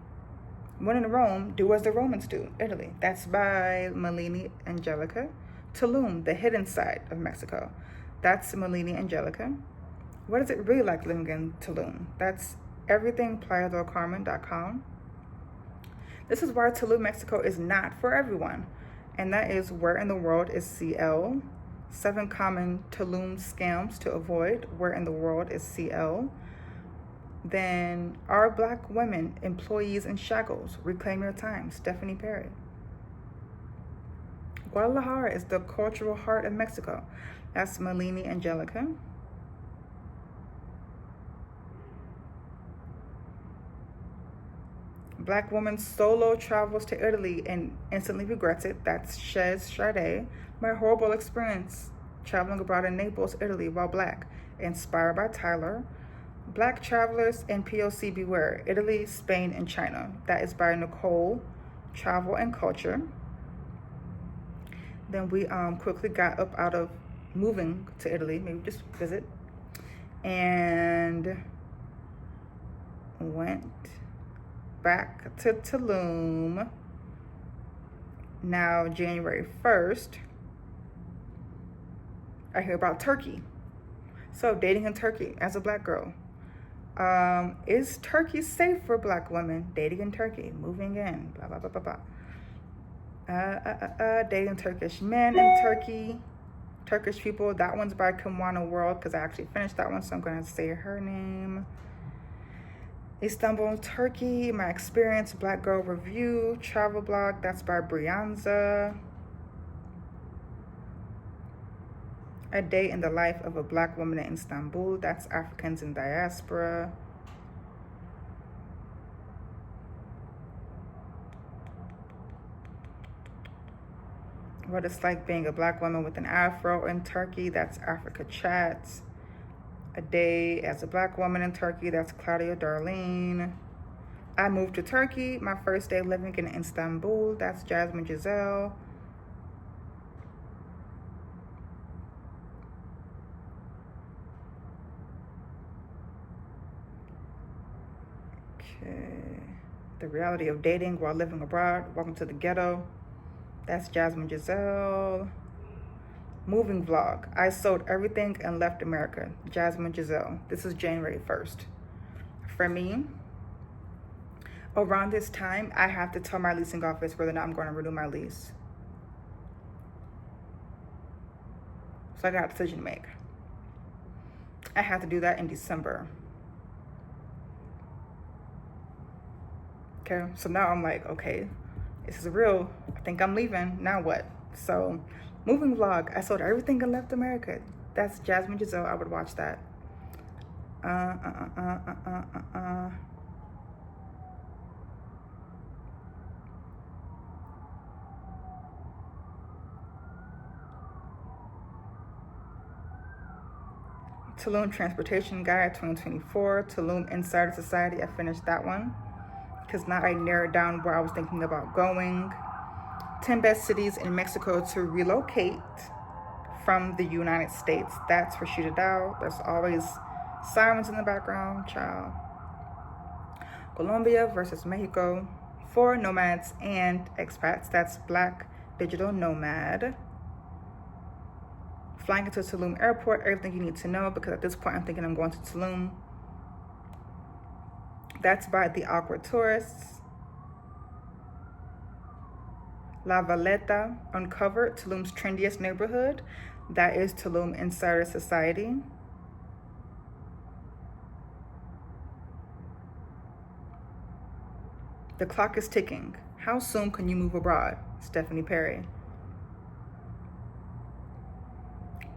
When in Rome, do as the Romans do, Italy. That's by Melanie Angelica. Tulum, the hidden side of Mexico. That's Melanie Angelica. What is it really like living in Tulum? That's everythingplayadelcarmen.com. This is why Tulum, Mexico is not for everyone. And that is Where in the World is CL? 7 common Tulum scams to avoid. Where in the world is CL? Then, Are Black Women Employees in Shackles? Reclaim Your Time, Stephanie Perry. Guadalajara is the cultural heart of Mexico. That's Melanie Angelica. Black woman solo travels to Italy and instantly regrets it. That's Chez Sade. My horrible experience traveling abroad in Naples, Italy while Black. Inspired by Tyler. Black Travelers and POC Beware, Italy, Spain, and China. That is by Nicole, Travel and Culture. Then we quickly got up out of moving to Italy, maybe just visit, and went back to Tulum. Now, January 1st, I hear about Turkey. So, dating in Turkey as a Black girl. Is Turkey safe for Black women? Dating in Turkey, moving in, blah, blah, blah, blah, blah. Dating Turkish men in Turkey, Turkish people. That one's by Kimwana World, because I actually finished that one, so I'm going to say her name. Istanbul, Turkey, My Experience, Black Girl Review, Travel Blog. That's by Brianza. A Day in the Life of a Black Woman in Istanbul. That's Africans in Diaspora. What It's Like Being a Black Woman with an Afro in Turkey. That's Africa Chats. A Day as a Black Woman in Turkey. That's Claudia Darlene. I Moved to Turkey. My First Day Living in Istanbul. That's Jasmine Giselle. The Reality of Dating While Living Abroad. Welcome to the Ghetto. That's Jasmine Giselle. Moving Vlog. I Sold Everything and Left America. Jasmine Giselle. This is January 1st. For me, around this time, I have to tell my leasing office whether or not I'm going to renew my lease. So I got a decision to make. I have to do that in December. Okay, so now I'm like, okay, this is real. I think I'm leaving. Now what? So, moving vlog. I sold everything and left America. That's Jasmine Giselle. I would watch that. Tulum Transportation Guide 2024. Tulum Insider Society. I finished that one because now I narrowed down where I was thinking about going. 10 best cities in Mexico to relocate from the United States. That's for Shoot It Out. There's always sirens in the background, child. Colombia versus Mexico. For nomads and expats. That's Black Digital Nomad. Flying into Tulum Airport. Everything you need to know, because at this point I'm thinking I'm going to Tulum. That's by the Awkward Tourists. La Valeta Uncovered, Tulum's trendiest neighborhood. That is Tulum Insider Society. The clock is ticking. How soon can you move abroad? Stephanie Perry.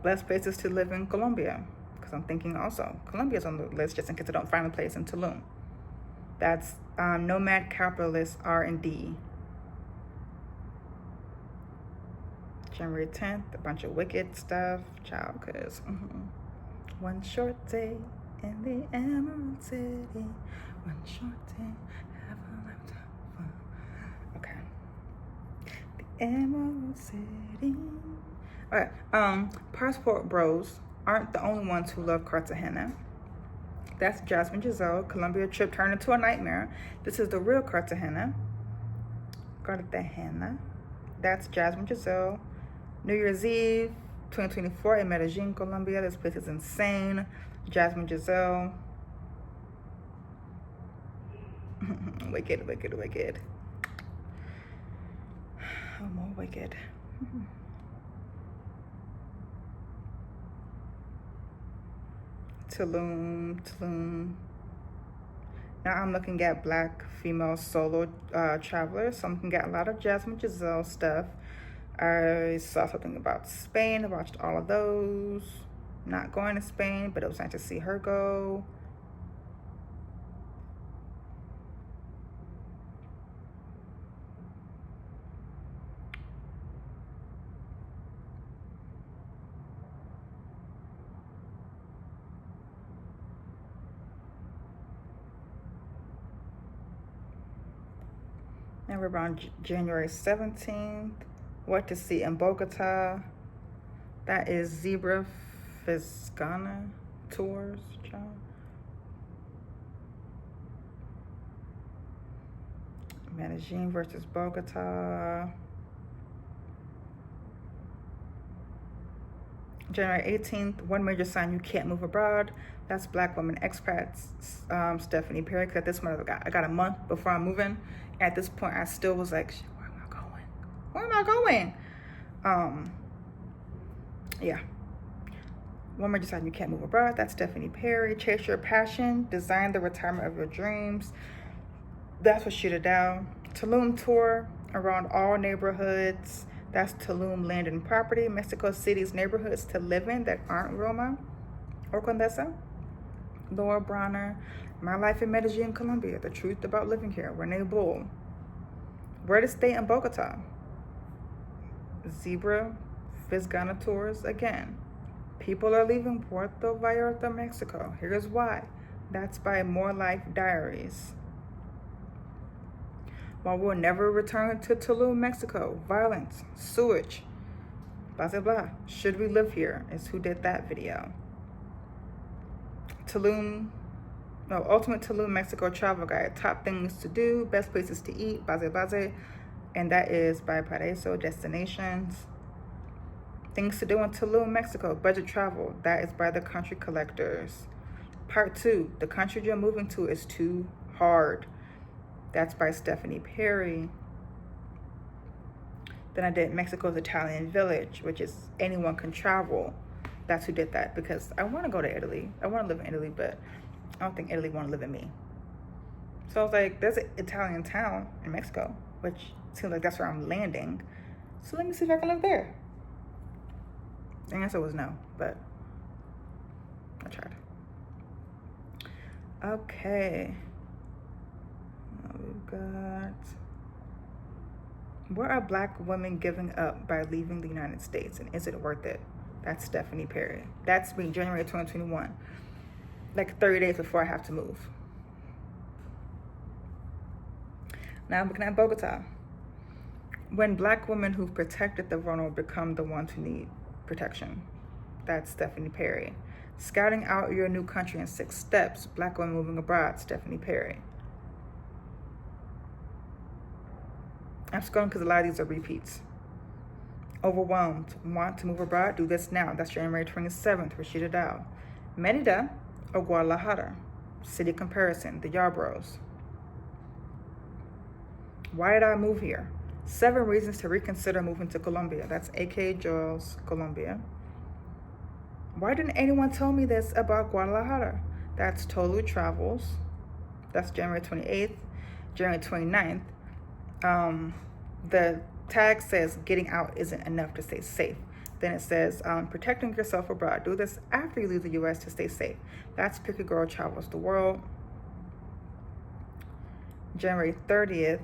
Best places to live in Colombia, because I'm thinking also Colombia's on the list just in case I don't find a place in Tulum. That's Nomad Capitalist R&D. January 10th, a bunch of wicked stuff, child, because one short day in the Emerald City, one short day, have a lifetime fun. Okay. The Emerald City. All right, Passport Bros aren't the only ones who love Cartagena. That's Jasmine Giselle. Colombia trip turned into a nightmare. This is the real Cartagena. Cartagena. That's Jasmine Giselle. New Year's Eve, 2024 in Medellin, Colombia. This place is insane. Jasmine Giselle. Wicked, wicked, wicked. Oh, more wicked. Tulum. Now I'm looking at Black female solo travelers. So I'm looking at a lot of Jasmine Giselle stuff. I saw something about Spain. I watched all of those. Not going to Spain, but it was nice to see her go. Now we're around January 17th. What to see in Bogota. That is Zebra Fiscana Tours, child. Medellin versus Bogota. January 18th, one major sign you can't move abroad. That's Black women expats, Stephanie Perry. Because at this point, I got a month before I'm moving. At this point, I still was like, where am I going? Where am I going? Yeah. One major sign you can't move abroad. That's Stephanie Perry. Chase your passion. Design the retirement of your dreams. That's what Shoot It Down. Tulum tour around all neighborhoods. That's Tulum Land and Property. Mexico City's neighborhoods to live in that aren't Roma or Condesa. Laura Bronner. My Life in Medellin, Colombia. The Truth About Living Here. Renee Bull. Where to Stay in Bogota. Zebra Fisgana Tours again. People are leaving Puerto Vallarta, Mexico. Here's why. That's by More Life Diaries. While we'll never return to Tulum, Mexico. Violence, sewage, blah, blah, blah. Should we live here? Is who did that video. Ultimate Tulum, Mexico Travel Guide. Top things to do, best places to eat, base base. And that is by Paraiso Destinations. Things to do in Tulum, Mexico. Budget travel. That is by the Country Collectors. Part 2. The country you're moving to is too hard. That's by Stephanie Perry. Then I did Mexico's Italian Village, which is anyone can travel. That's who did that, because I want to go to Italy. I want to live in Italy, but I don't think Italy want to live in me. So I was like, there's an Italian town in Mexico, which seems like that's where I'm landing. So let me see if I can live there. The answer was no, but I tried. Okay. We've got, what are Black women giving up by leaving the United States, and is it worth it? That's Stephanie Perry. That's me, January 2021. Like 30 days before I have to move. Now I'm looking at Bogota. When Black women who've protected the vulnerable become the ones who need protection. That's Stephanie Perry. Scouting out your new country in 6 steps. Black women moving abroad. Stephanie Perry. I'm scrolling because a lot of these are repeats. Overwhelmed. Want to move abroad? Do this now. That's January 27th. Rashida Dow. Merida or Guadalajara. City comparison. The Yarbroughs. Why did I move here? 7 reasons to reconsider moving to Colombia. That's A.K. Joel's Colombia. Why didn't anyone tell me this about Guadalajara? That's Tolu Travels. That's January 28th. January 29th. The tag says getting out isn't enough to stay safe. Then it says protecting yourself abroad. Do this after you leave the U.S. to stay safe. That's Pick a Girl Travels the World. January 30th.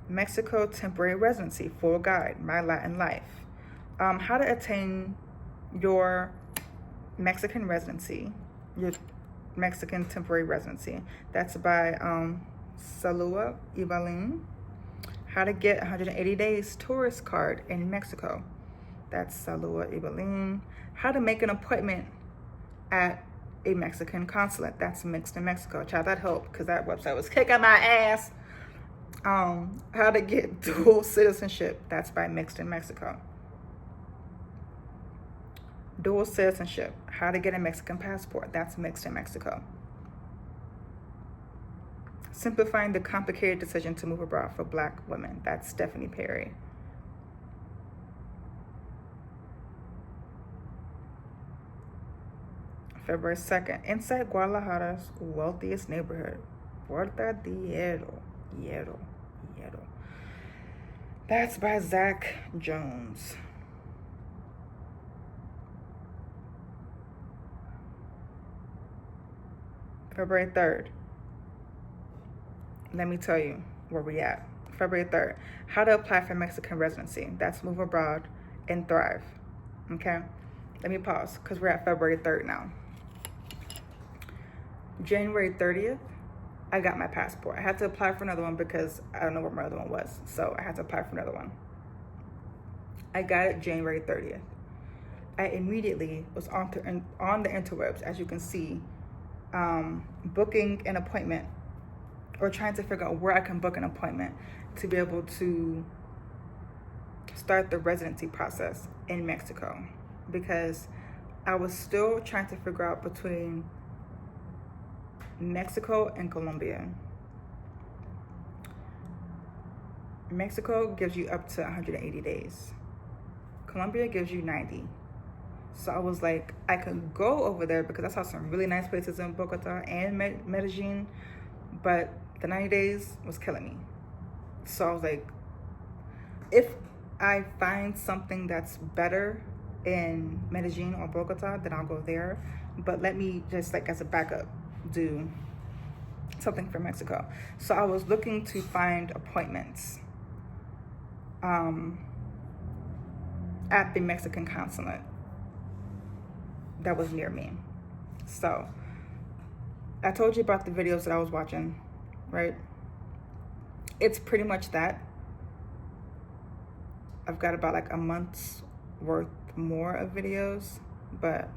Mexico Temporary Residency, Full Guide, My Latin Life. How to attain your Mexican residency, your Mexican temporary residency. That's by Salua Ibalin. How to get 180 days tourist card in Mexico. That's Salua Ibalin. How to make an appointment at a Mexican consulate. That's Mixed in Mexico. Child, that helped because that website was kicking my ass. How to get dual citizenship. That's by Mixed in Mexico. Dual citizenship. How to get a Mexican passport. That's Mixed in Mexico. Simplifying the complicated decision to move abroad for Black women. That's Stephanie Perry. February 2nd. Inside Guadalajara's wealthiest neighborhood. Puerta de Hierro. That's by Zach Jones. February 3rd. Let me tell you where we at. February 3rd. How to apply for Mexican residency. That's Move Abroad and Thrive. Okay? Let me pause because we're at February 3rd now. January 30th. I got my passport. I had to apply for another one because I don't know where my other one was. So I had to apply for another one. I got it January 30th. I immediately was on the interwebs, as you can see, booking an appointment or trying to figure out where I can book an appointment to be able to start the residency process in Mexico, because I was still trying to figure out between Mexico and Colombia. Mexico gives you up to 180 days. Colombia gives you 90. So I was like, I could go over there because I saw some really nice places in Bogota and Medellin, but the 90 days was killing me. So I was like, if I find something that's better in Medellin or Bogota, then I'll go there. But let me just, like, as a backup, do something for Mexico. So I was looking to find appointments at the Mexican consulate that was near me. So I told you about the videos that I was watching, right? It's pretty much that. I've got about like a month's worth more of videos, but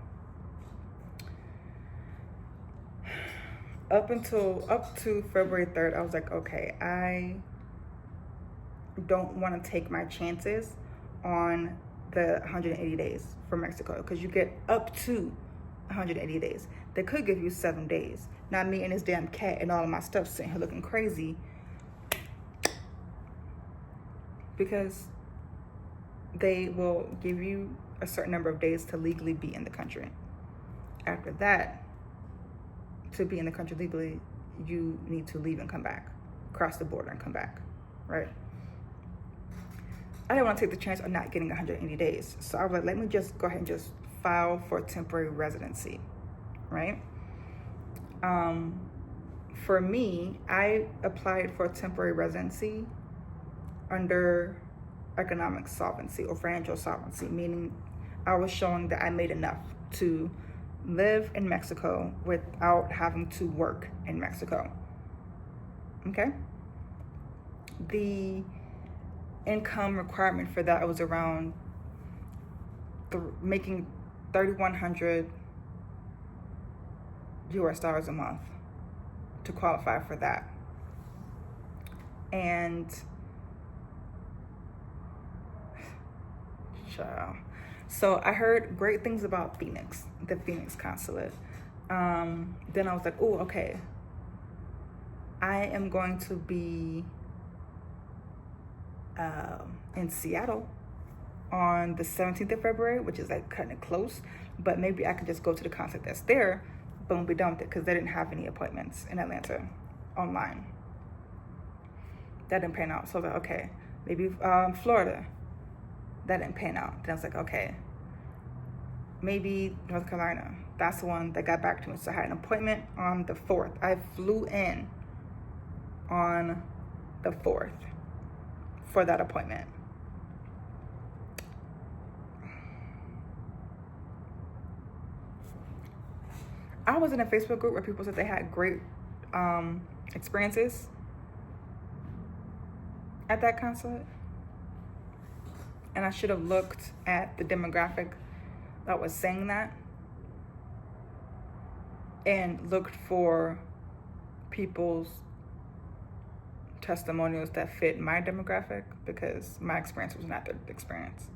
up to February 3rd, I was like, okay, I don't want to take my chances on the 180 days for Mexico, because you get up to 180 days. They could give you 7 days. Not me and this damn cat and all of my stuff sitting here looking crazy because they will give you a certain number of days to legally be in the country. After that, to be in the country legally, you need to leave and come back, cross the border and come back, right? I didn't want to take the chance of not getting 180 days. So I was like, let me just go ahead and just file for temporary residency, right? For me, I applied for temporary residency under economic solvency or financial solvency, meaning I was showing that I made enough to live in Mexico without having to work in Mexico. Okay? The income requirement for that was around making $3,100 US dollars a month to qualify for that. And so I heard great things about Phoenix, the Phoenix Consulate. Then I was like, oh, okay. I am going to be in Seattle on the 17th of February, which is like cutting it close, but maybe I could just go to the consulate that's there, boom, be done with it, because they didn't have any appointments in Atlanta online. That didn't pan out. So I was like, okay, maybe Florida. That didn't pan out. Then I was like, okay, maybe North Carolina. That's the one that got back to me. So I had an appointment on the 4th. I flew in on the 4th for that appointment. I was in a Facebook group where people said they had great experiences at that consulate. And I should have looked at the demographic that was saying that and looked for people's testimonials that fit my demographic, because my experience was not their experience.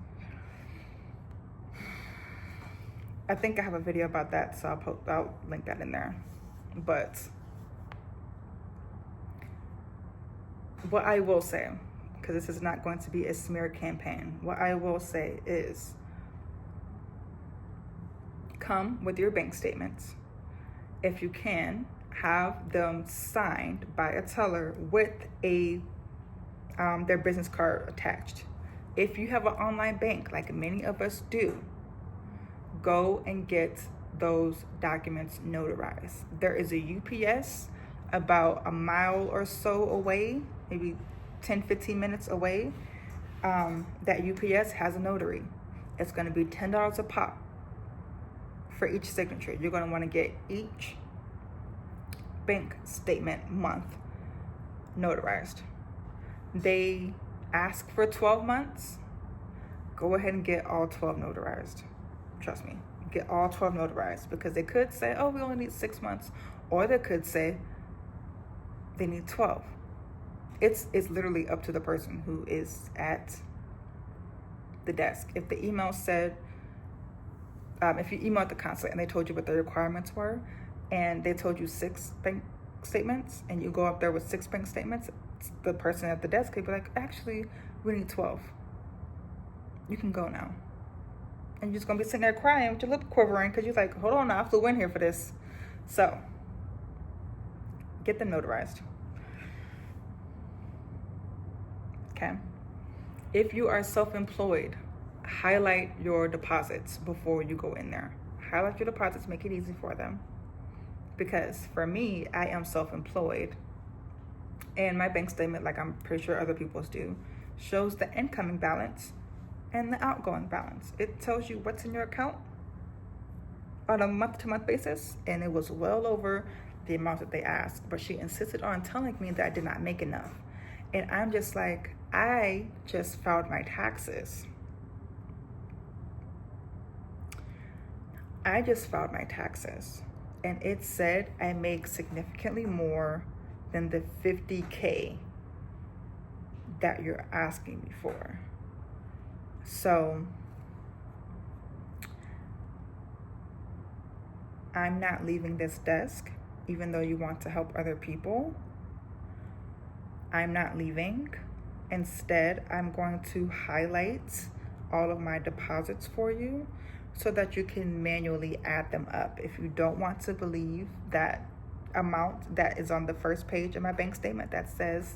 I think I have a video about that, so I'll link that in there. But what I will say, because this is not going to be a smear campaign, what I will say is come with your bank statements. If you can, have them signed by a teller with their business card attached. If you have an online bank, like many of us do, go and get those documents notarized. There is a UPS about a mile or so away, maybe 10-15 minutes away. That UPS has a notary. It's going to be $10 a pop for each signature. You're going to want to get each bank statement month notarized. They ask for 12 months. Go ahead and get all 12 notarized. Trust me, get all 12 notarized, because they could say, oh, we only need 6 months, or they could say they need 12. It's literally up to the person who is at the desk. If the email said, if you emailed the consulate and they told you what the requirements were, and they told you 6 bank statements, and you go up there with 6 bank statements, the person at the desk could be like, actually, we need 12. You can go now. And you're just gonna be sitting there crying with your lip quivering, because you're like, hold on, I flew in here for this. So get them notarized. Okay. If you are self-employed, highlight your deposits before you go in there. Highlight your deposits, make it easy for them. Because for me, I am self-employed, and my bank statement, like I'm pretty sure other people's do, shows the incoming balance and the outgoing balance. It tells you what's in your account on a month-to-month basis, and it was well over the amount that they asked. But she insisted on telling me that I did not make enough. And I'm just like, I just filed my taxes. And it said I make significantly more than the $50K that you're asking me for. So I'm not leaving this desk, even though you want to help other people. I'm not leaving Instead, I'm going to highlight all of my deposits for you so that you can manually add them up. If you don't want to believe that amount that is on the first page of my bank statement that says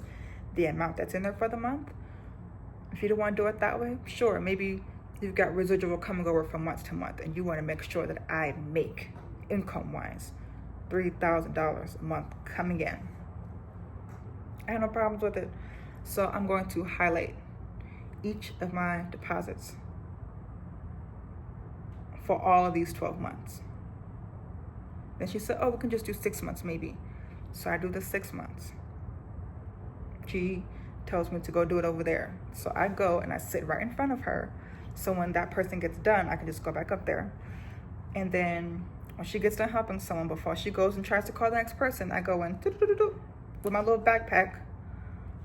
the amount that's in there for the month, if you don't want to do it that way, sure, maybe you've got residual coming over from month to month and you want to make sure that I make income-wise $3,000 a month coming in. I have no problems with it. So I'm going to highlight each of my deposits for all of these 12 months. Then she said, oh, we can just do 6 months maybe. So I do the 6 months. She tells me to go do it over there. So I go and I sit right in front of her. So when that person gets done, I can just go back up there. And then when she gets done helping someone, before she goes and tries to call the next person, I go in with my little backpack.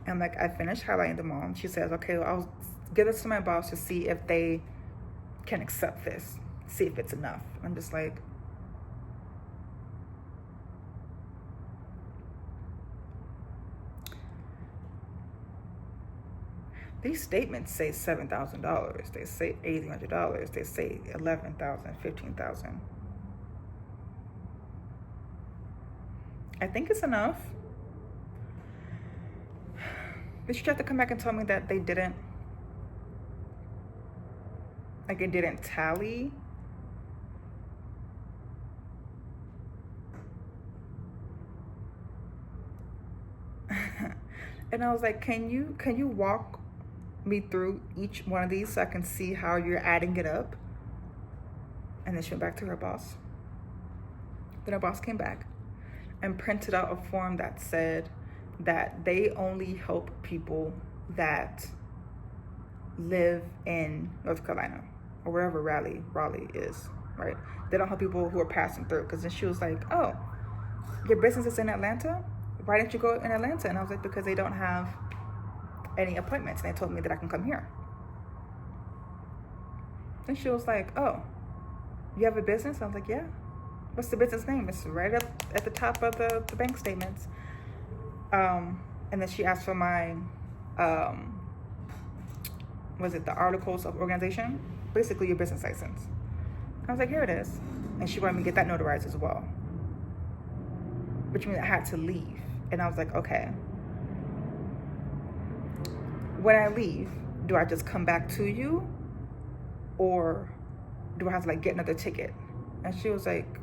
And I'm like, I finished highlighting them all. And she says, okay, well, I'll give this to my boss to see if they can accept this, see if it's enough. I'm just like, these statements say $7,000. They say $1,800. They say $11,000, $15,000. I think it's enough. But you have to come back and tell me that they didn't, like it didn't tally. And I was like, can you walk me through each one of these so I can see how you're adding it up? And then she went back to her boss. Then her boss came back and printed out a form that said that they only help people that live in North Carolina or wherever Raleigh is, right? They don't help people who are passing through. Because then she was like, oh, your business is in Atlanta? Why didn't you go in Atlanta? And I was like, because they don't have any appointments. And they told me that I can come here. Then she was like, oh, you have a business? I was like, yeah. What's the business name? It's right up at the top of the bank statements. And then she asked for my, was it the articles of organization? Basically your business license. I was like, here it is. And she wanted me to get that notarized as well. Which means I had to leave. And I was like, okay. When I leave, do I just come back to you? Or do I have to like get another ticket? And she was like,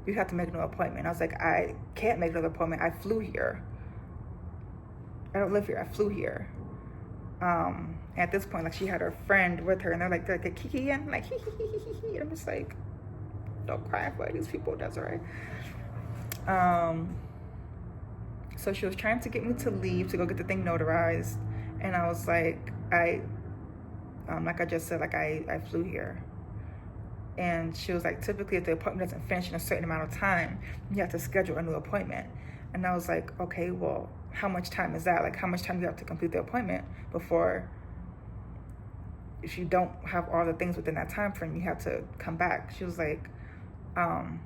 you have to make no appointment. I was like, I can't make another appointment. I flew here. I don't live here. I flew here. At this point, like she had her friend with her, and they're like kiki and like hee hee hee hee hee. I'm just like, don't cry for these people. That's all right. So she was trying to get me to leave to go get the thing notarized, and I was like, like I just said, like I flew here. And she was like, typically if the appointment doesn't finish in a certain amount of time, you have to schedule a new appointment. And I was like, okay, well, how much time is that? Like, how much time do you have to complete the appointment before, if you don't have all the things within that time frame, you have to come back. She was like,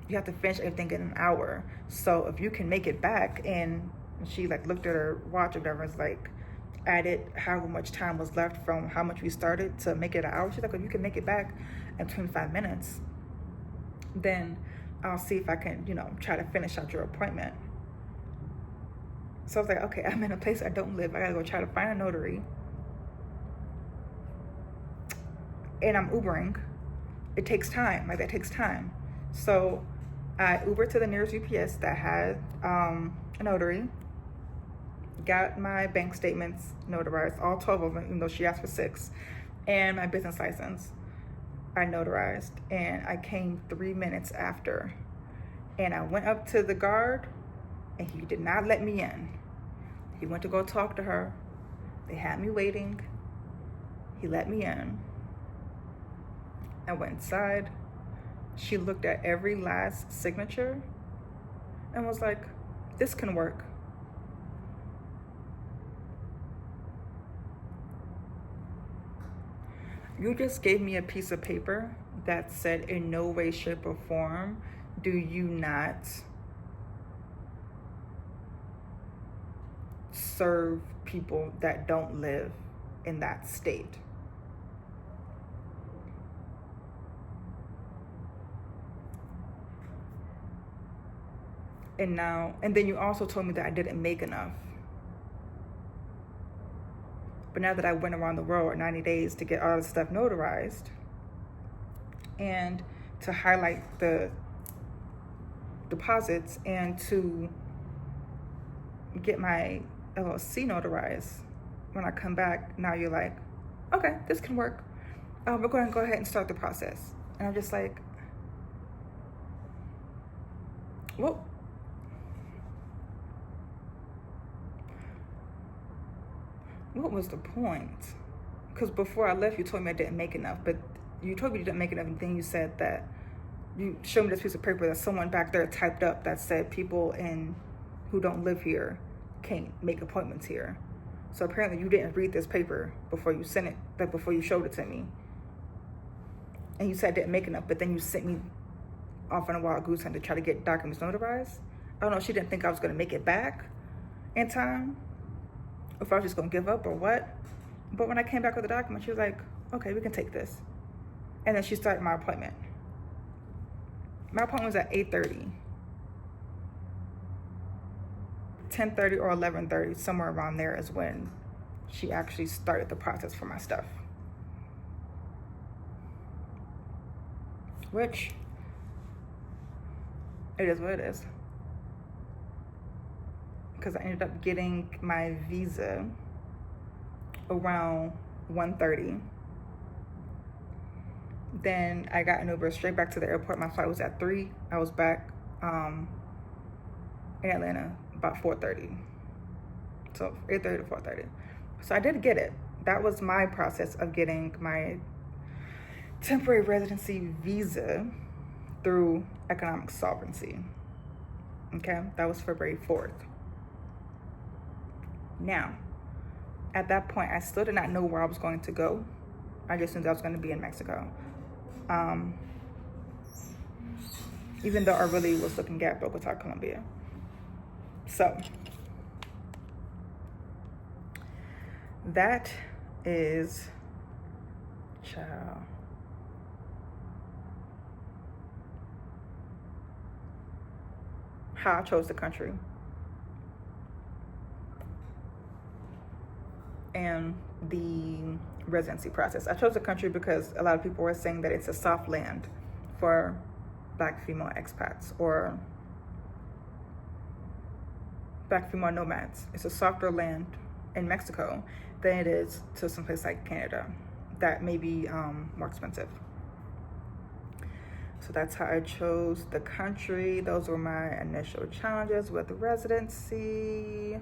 you have to finish everything in an hour. So if you can make it back, and she like looked at her watch or whatever, it's like, added how much time was left from how much we started to make it an hour. She's like, if you can make it back in 25 minutes, then I'll see if I can, try to finish out your appointment. So I was like, okay, I'm in a place I don't live. I gotta go try to find a notary. And I'm Ubering. It takes time. Like, that takes time. So I Ubered to the nearest UPS that had a notary. Got my bank statements notarized, all 12 of them, even though she asked for 6, and my business license I notarized. And I came 3 minutes after, and I went up to the guard, and he did not let me in. He went to go talk to her. They had me waiting. He let me in. I went inside. She looked at every last signature and was like, this can work. You just gave me a piece of paper that said in no way, shape, or form do you not serve people that don't live in that state. And then you also told me that I didn't make enough. But now that I went around the world in 90 days to get all the stuff notarized and to highlight the deposits and to get my LLC notarized, when I come back, now you're like, okay, this can work. We're going to go ahead and start the process. And I'm just like, well, what was the point? Because before I left, you told me I didn't make enough, but you told me you didn't make enough, and then you said that you showed me this piece of paper that someone back there typed up that said people who don't live here can't make appointments here. So apparently you didn't read this paper before you sent it, like before you showed it to me. And you said I didn't make enough, but then you sent me off on a wild goose hunt to try to get documents notarized. I don't know if she didn't think I was going to make it back in time, or if I was just going to give up or what. But when I came back with the document, she was like, okay, we can take this. And then she started my appointment. My appointment was at 8:30. 10:30 or 11:30, somewhere around there is when she actually started the process for my stuff. Which, it is what it is. Because I ended up getting my visa around 1:30. Then I got an Uber straight back to the airport. My flight was at 3. I was back in Atlanta about 4:30. So 8:30 to 4:30. So I did get it. That was my process of getting my temporary residency visa through economic sovereignty. Okay, that was February 4th. Now, at that point, I still did not know where I was going to go. I just knew that I was going to be in Mexico. Even though I really was looking at Bogota, Colombia. So, that is, child. How I chose the country. And the residency process. I chose the country because a lot of people were saying that it's a soft land for Black female expats or Black female nomads. It's a softer land in Mexico than it is to someplace like Canada that may be more expensive. So that's how I chose the country. Those were my initial challenges with the residency.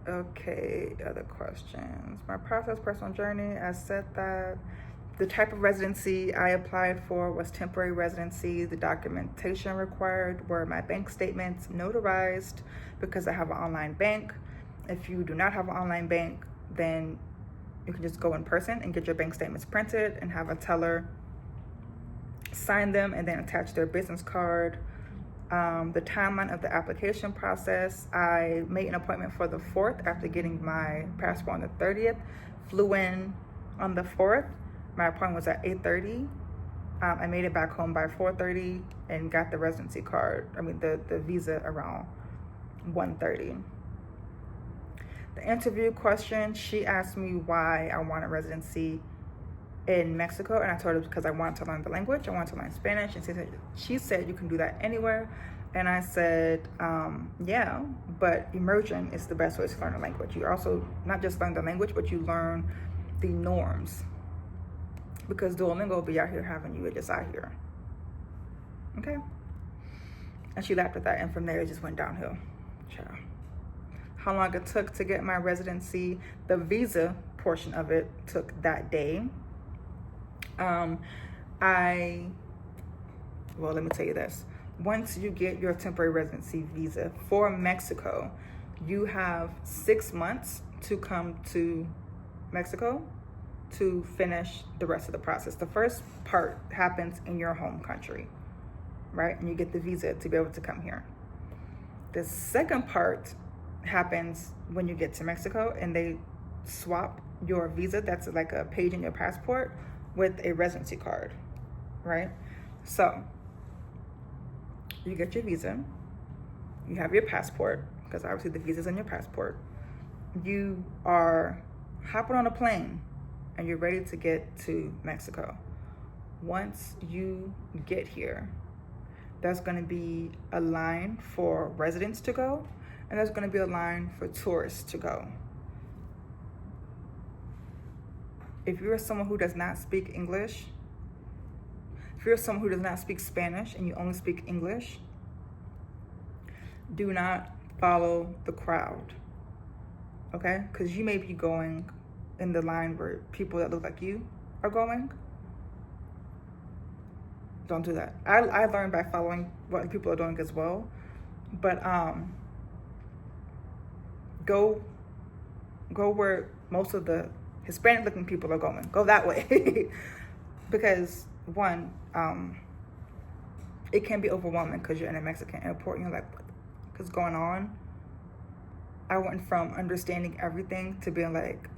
Okay, other questions. My process, personal journey, I said that. The type of residency I applied for was temporary residency. The documentation required were my bank statements notarized because I have an online bank. If you do not have an online bank, then you can just go in person and get your bank statements printed and have a teller sign them and then attach their business card. The timeline of the application process, I made an appointment for the 4th after getting my passport on the 30th, flew in on the 4th. My appointment was at 8:30. I made it back home by 4:30 and got the residency card, the visa around 1:30. The interview question, she asked me why I wanted residency in Mexico, and I told her because I wanted to learn the language. I wanted to learn Spanish, and she said you can do that anywhere. And I said, yeah, but immersion is the best way to learn a language. You also not just learn the language, but you learn the norms, because Duolingo will be out here having you just out here. Okay? And she laughed at that, and from there it just went downhill. Ciao. How long it took to get my residency, the visa portion of it took that day. Let me tell you this. Once you get your temporary residency visa for Mexico, you have 6 months to come to Mexico to finish the rest of the process. The first part happens in your home country, right? And you get the visa to be able to come here. The second part happens when you get to Mexico and they swap your visa, that's like a page in your passport, with a residency card, right? So you get your visa, you have your passport, because obviously the visa's in your passport. You are hopping on a plane and you're ready to get to Mexico. Once you get here, there's going to be a line for residents to go, and there's going to be a line for tourists to go. If you're someone who does not speak English, if you're someone who does not speak Spanish and you only speak English, do not follow the crowd, okay? Because you may be going in the line where people that look like you are going. Don't do that. I learned by following what people are doing as well, but go where most of the Hispanic looking people are going. Go that way. Because one, it can be overwhelming because you're in a Mexican airport and you're like, what's going on? I went from understanding everything to being like,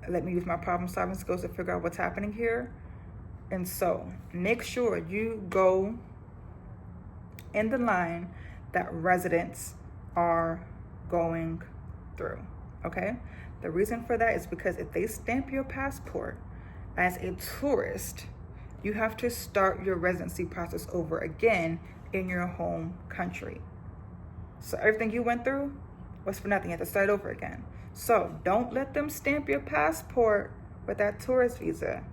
let me use my problem solving skills to figure out what's happening here. And so make sure you go in the line that residents are going through, okay? The reason for that is because if they stamp your passport as a tourist, you have to start your residency process over again in your home country. So everything you went through was for nothing. You have to start over again. So don't let them stamp your passport with that tourist visa.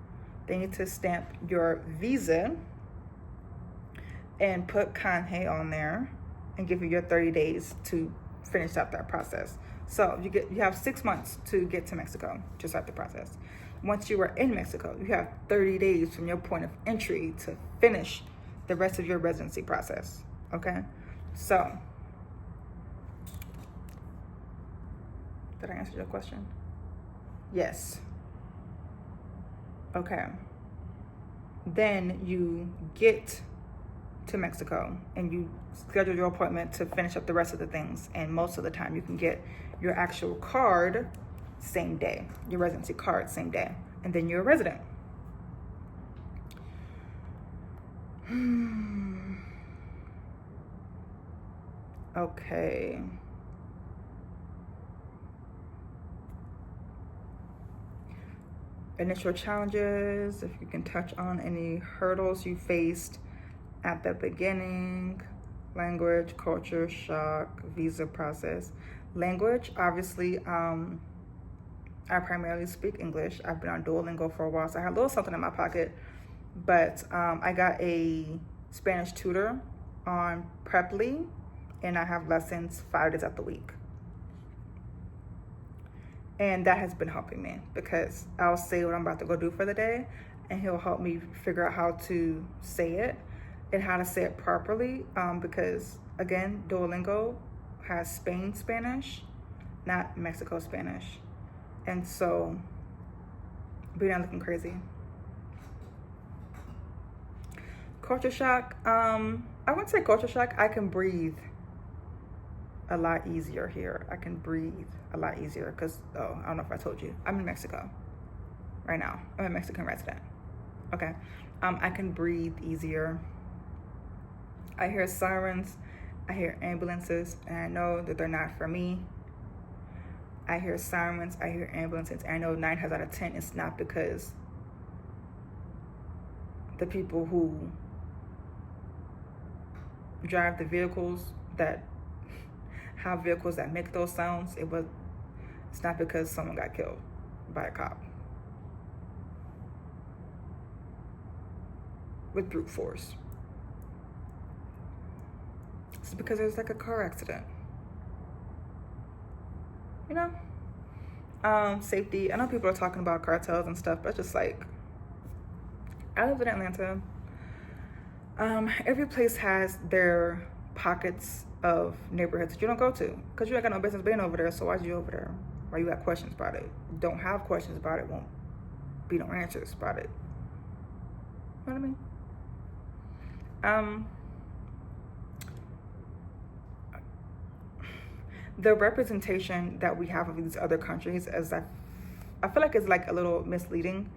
They need to stamp your visa and put Canje on there and give you your 30 days to finish up that process. So you have 6 months to get to Mexico to start the process. Once you are in Mexico, you have 30 days from your point of entry to finish the rest of your residency process, okay? So, did I answer your question? Yes. Okay. Then you get to Mexico and you schedule your appointment to finish up the rest of the things. And most of the time you can get your actual card same day, your residency card same day. And then you're a resident. Okay. Initial challenges, if you can touch on any hurdles you faced at the beginning. Language, culture shock, visa process. Language, obviously, I primarily speak English. I've been on Duolingo for a while, so I had a little something in my pocket. But I got a Spanish tutor on Preply, and I have lessons 5 days out the week. And that has been helping me because I'll say what I'm about to go do for the day, and he'll help me figure out how to say it and how to say it properly. Because again, Duolingo has Spain Spanish, not Mexico Spanish. And so, be not looking crazy. Culture shock, I wouldn't say culture shock. I can breathe a lot easier here. I can breathe a lot easier because, I don't know if I told you, I'm in Mexico right now. I'm a Mexican resident. Okay. I can breathe easier. I hear sirens, I hear ambulances, and I know that they're not for me. I hear sirens, I hear ambulances, and I know 9 times out of 10 it's not because the people who drive the vehicles that have vehicles that make those sounds, it's not because someone got killed by a cop with brute force. It's because there's like a car accident. You know? Safety. I know people are talking about cartels and stuff, but it's just like, I live in Atlanta. Every place has their pockets of neighborhoods that you don't go to because you ain't got no business being over there. So why's you over there? Why you got questions about it? Don't have questions about it, won't be no answers about it. You know what I mean? the representation that we have of these other countries is that I feel like it's like a little misleading,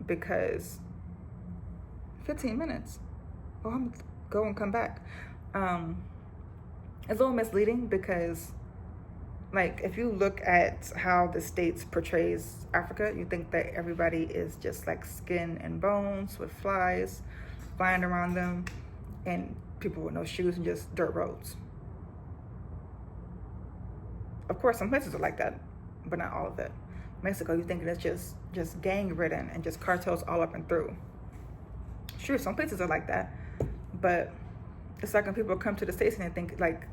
because 15 minutes, oh, I'm gonna go and come back. It's a little misleading because, like, if you look at how the States portrays Africa, you think that everybody is just like skin and bones with flies flying around them, and people with no shoes and just dirt roads. Of course, some places are like that, but not all of it. Mexico, you think it's just gang ridden and just cartels all up and through. Sure, some places are like that, but it's like when people come to the States and they think like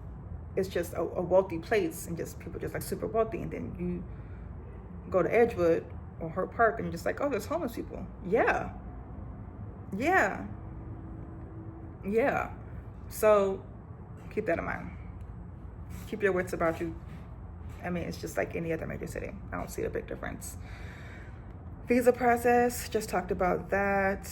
it's just a wealthy place and just people just like super wealthy, and then you go to Edgewood or Hart Park and you're just like, oh, there's homeless people. Yeah. So keep that in mind. Keep your wits about you. I mean, it's just like any other major city. I don't see a big difference. Visa process, just talked about that.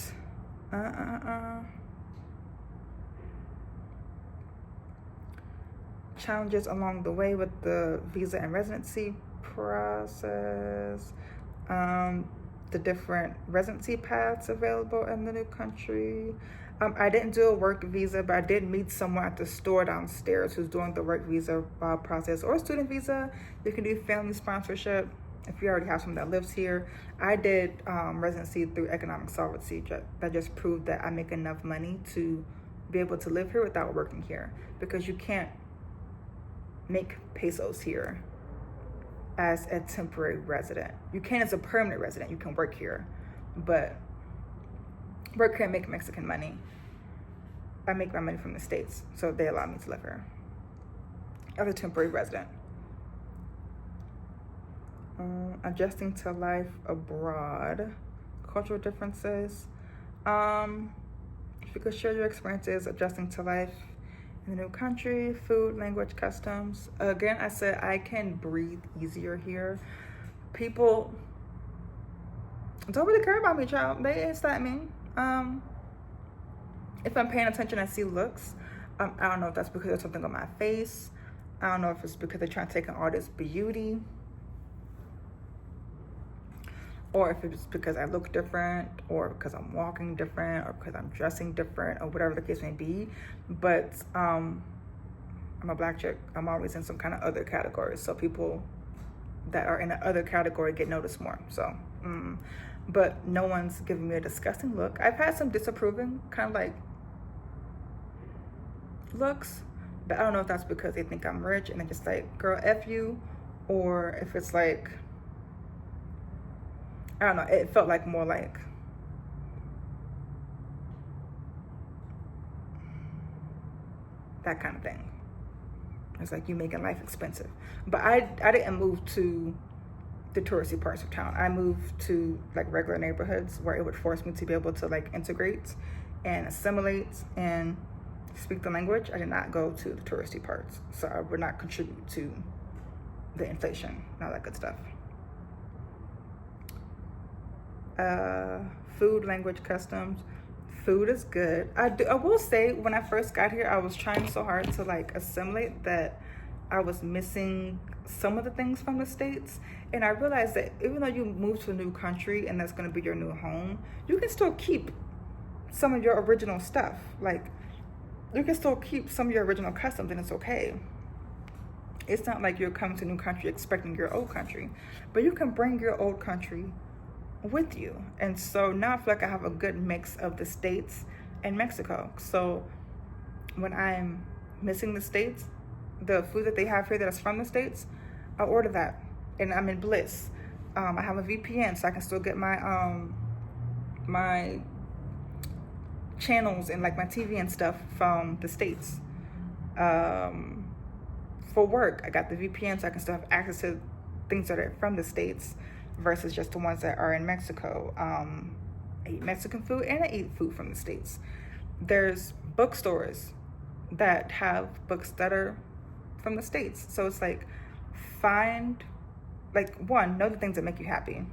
Challenges along the way with the visa and residency process. The different residency paths available in the new country. I didn't do a work visa, but I did meet someone at the store downstairs who's doing the work visa process, or student visa. You can do family sponsorship if you already have someone that lives here. I did residency through economic solvency. That just proved that I make enough money to be able to live here without working here, because you can't make pesos here as a temporary resident. You can as a permanent resident. You can work here, but work here and make Mexican money. I make my money from the States, so they allow me to live here as a temporary resident. Adjusting to life abroad, cultural differences. If you could share your experiences adjusting to life in the new country, food, language, customs. Again, I said I can breathe easier here. People don't really care about me, child. They ain't stop me. If I'm paying attention, I see looks. I don't know if that's because there's something on my face. I don't know if it's because they're trying to take in all this beauty, or if it's because I look different, or because I'm walking different, or because I'm dressing different, or whatever the case may be. But I'm a black chick. I'm always in some kind of other category. So people that are in the other category get noticed more. So, but no one's giving me a disgusting look. I've had some disapproving kind of like looks, but I don't know if that's because they think I'm rich and they're just like, girl, F you, or if it's like, I don't know, it felt like more like that kind of thing. It's like you making life expensive. But I didn't move to the touristy parts of town. I moved to like regular neighborhoods where it would force me to be able to like integrate and assimilate and speak the language. I did not go to the touristy parts, so I would not contribute to the inflation and all that good stuff. Food, language, customs. Food is good. I will say, when I first got here, I was trying so hard to like assimilate that I was missing some of the things from the States. And I realized that even though you move to a new country and that's going to be your new home, you can still keep some of your original stuff. Like, you can still keep some of your original customs, and it's okay. It's not like you're coming to a new country expecting your old country, but you can bring your old country with you. And so now I feel like I have a good mix of the States and Mexico. So when I'm missing the States, the food that they have here that is from the States, I order that, and I'm in bliss. I have a VPN, so I can still get my my channels and like my TV and stuff from the States. For work, I got the VPN, so I can still have access to things that are from the States versus just the ones that are in Mexico. I eat Mexican food and I eat food from the States. There's bookstores that have books that are from the States. So it's like, find, like, one, know the things that make you happy.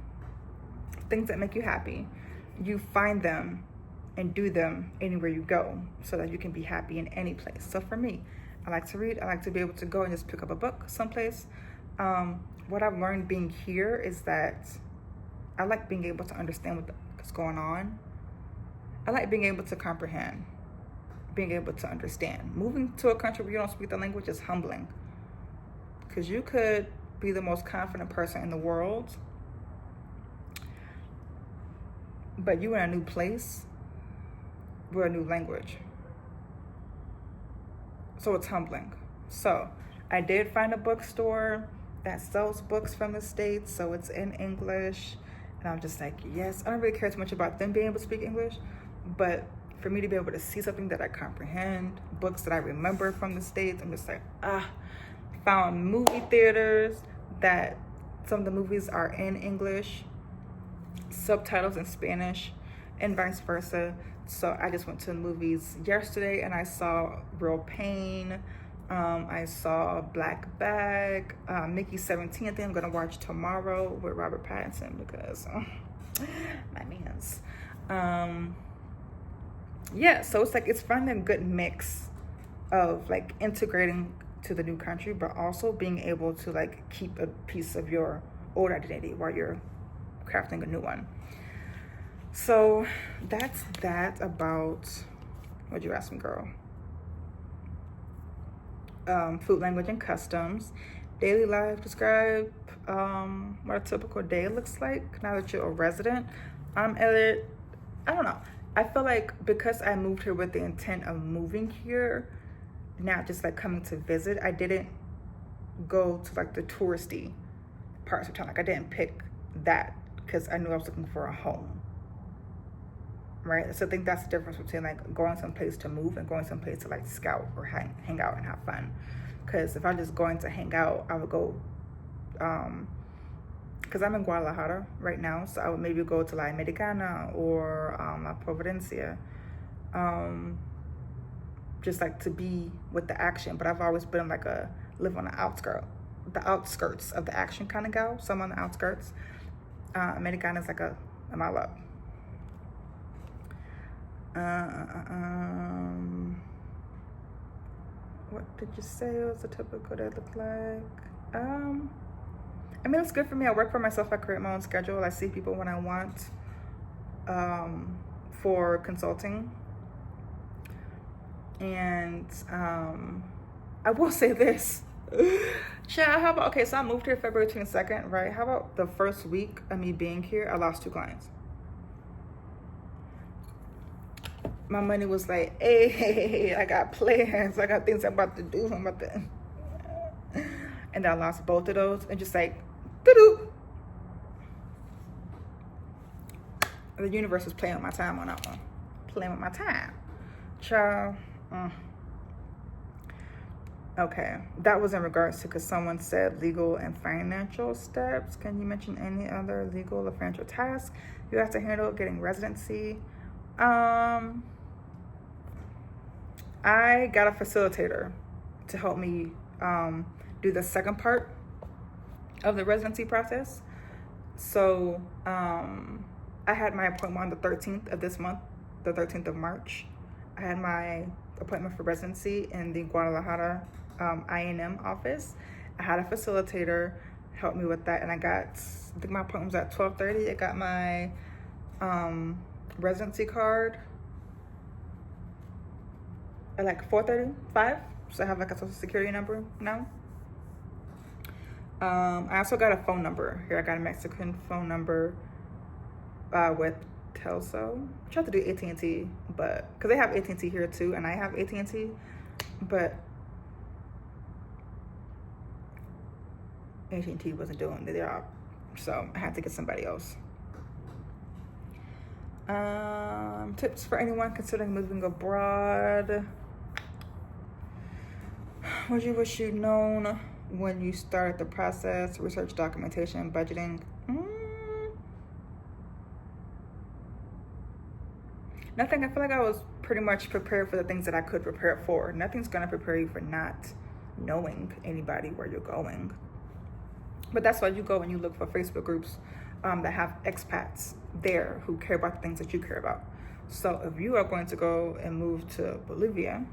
Things that make you happy, you find them and do them anywhere you go so that you can be happy in any place. So for me, I like to read. I like to be able to go and just pick up a book someplace. What I've learned being here is that I like being able to understand what's going on. I like being able to comprehend, being able to understand. Moving to a country where you don't speak the language is humbling, because you could be the most confident person in the world, but you in a new place with a new language. So it's humbling. So I did find a bookstore that sells books from the States, so it's in English. And I'm just like, yes, I don't really care too much about them being able to speak English, but for me to be able to see something that I comprehend, books that I remember from the States, I'm just like, found movie theaters that some of the movies are in English, subtitles in Spanish, and vice versa. So I just went to the movies yesterday and I saw Real Pain. I saw Black Bag, Mickey 17. I think I'm gonna watch tomorrow with Robert Pattinson because my mans. Yeah, so it's like it's finding a good mix of like integrating to the new country, but also being able to like keep a piece of your old identity while you're crafting a new one. So that's that about, what'd you ask me, girl? Food, language, and customs. Daily life, describe what a typical day looks like now that you're a resident. Elliot, I don't know. I feel like because I moved here with the intent of moving here, not just like coming to visit, I didn't go to like the touristy parts of town. Like I didn't pick that because I knew I was looking for a home. Right? So I think that's the difference between like going someplace to move and going someplace to like scout or hang out and have fun. Because if I'm just going to hang out, I would go, because I'm in Guadalajara right now, so I would maybe go to La Americana or La Providencia, just like to be with the action. But I've always been like live on the outskirts of the action kind of gal. So I'm on the outskirts. Americana is like a mile up. What did you say was a typical day look like? I mean, it's good for me. I work for myself. I create my own schedule. I see people when I want for consulting. And I will say this. Child, how about, okay, so I moved here February 22nd, right? How about the first week of me being here, I lost 2 clients. My money was like, hey, I got plans. I got things I'm about to do. And I lost both of those. And just like, doo-doo. The universe was playing with my time on that one. Playing with my time. Child. Okay. That was in regards to, because someone said legal and financial steps. Can you mention any other legal or financial tasks you have to handle getting residency? I got a facilitator to help me do the second part of the residency process. So I had my appointment on the 13th of this month, the 13th of March. I had my appointment for residency in the Guadalajara I&M office. I had a facilitator help me with that, and I think my appointment was at 12:30. I got my residency card at like 4:35, so I have like a social security number now. I also got a phone number here. I got a Mexican phone number with Telso. I tried to do AT&T, but because they have AT&T here too, and I have AT&T, but AT&T wasn't doing the job, so I had to get somebody else. Tips for anyone considering moving abroad. What you wish you'd known when you started the process? Research, documentation, budgeting. Nothing. I feel like I was pretty much prepared for the things that I could prepare for. Nothing's gonna prepare you for not knowing anybody where you're going. But that's why you go and you look for Facebook groups that have expats there who care about the things that you care about. So if you are going to go and move to Bolivia,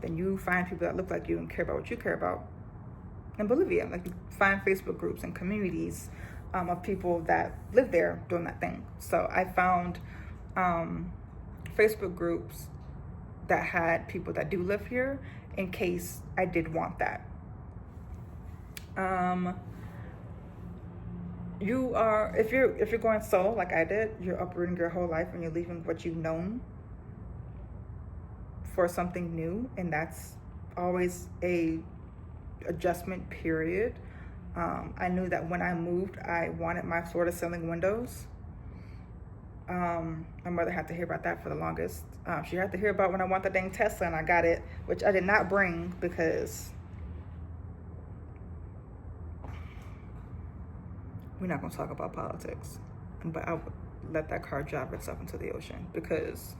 then you find people that look like you and care about what you care about. In Bolivia, like, you find Facebook groups and communities of people that live there doing that thing. So I found Facebook groups that had people that do live here in case I did want that. If you're going solo like I did, you're uprooting your whole life and you're leaving what you've known for something new, and that's always a adjustment period. I knew that when I moved, I wanted my floor to ceiling windows. My mother had to hear about that for the longest. She had to hear about when I want the dang Tesla, and I got it, which I did not bring because we're not going to talk about politics. But I would let that car drive itself into the ocean because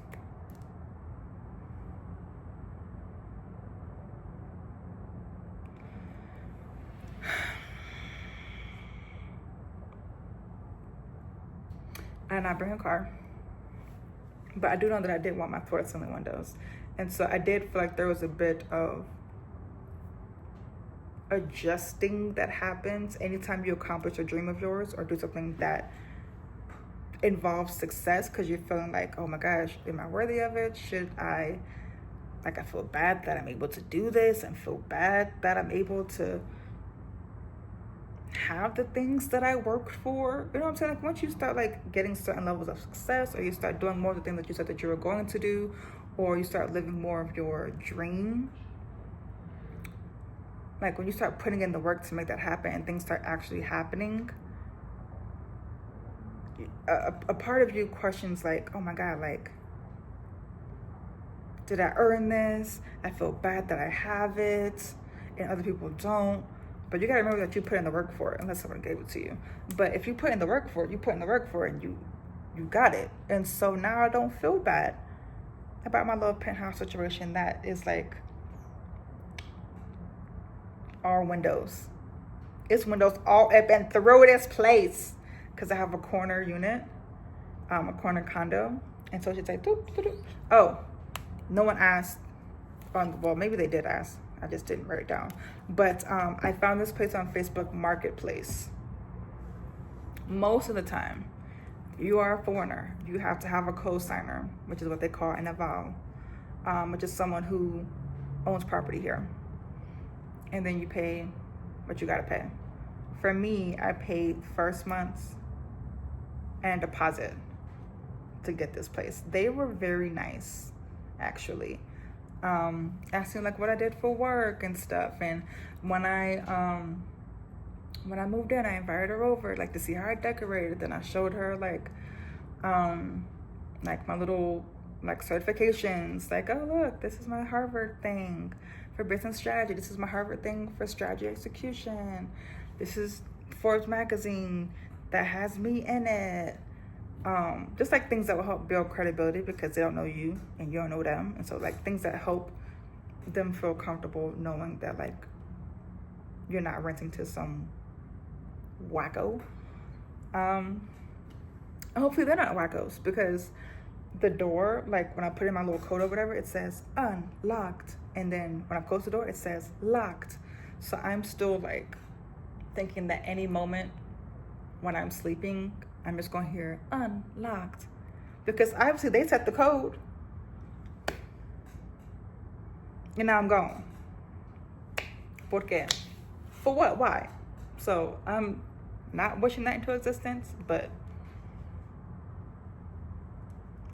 I did not bring a car. But I do know that I did want my floor to ceiling windows. And so I did feel like there was a bit of adjusting that happens anytime you accomplish a dream of yours or do something that involves success, because you're feeling like, oh my gosh, am I worthy of it? Should I, like, I feel bad that I'm able to do this and feel bad that I'm able to have the things that I worked for. You know what I'm saying? Like, once you start like getting certain levels of success, or you start doing more of the things that you said that you were going to do, or you start living more of your dream, like when you start putting in the work to make that happen and things start actually happening, a part of you questions like, oh my God, like, did I earn this? I feel bad that I have it and other people don't. But you gotta remember that you put in the work for it, unless someone gave it to you. But if you put in the work for it, you put in the work for it, and you got it. And so now I don't feel bad about my little penthouse situation that is like all windows. It's windows all up and through this place, because I have a corner unit, a corner condo. And so she'd say, doop, doop, doop. Oh, no one asked. Well, maybe they did ask. I just didn't write it down. But I found this place on Facebook Marketplace. Most of the time, if you are a foreigner, you have to have a co-signer, which is what they call an aval, which is someone who owns property here. And then you pay what you gotta pay. For me, I paid first month's and deposit to get this place. They were very nice, actually. Asking like what I did for work and stuff. And when I moved in, I invited her over like to see how I decorated. Then I showed her like my little like certifications. Like, oh look, this is my Harvard thing for business strategy. This is my Harvard thing for strategy execution. This is Forbes magazine that has me in it. Just like things that will help build credibility, because they don't know you and you don't know them. And so like things that help them feel comfortable knowing that like you're not renting to some wacko. Hopefully they're not wackos, because the door, like when I put in my little code or whatever, it says unlocked. And then when I close the door, it says locked. So I'm still like thinking that any moment when I'm sleeping, I'm just going to hear unlocked, because obviously they set the code and now I'm gone. ¿Por qué? For what? Why? So I'm not wishing that into existence, but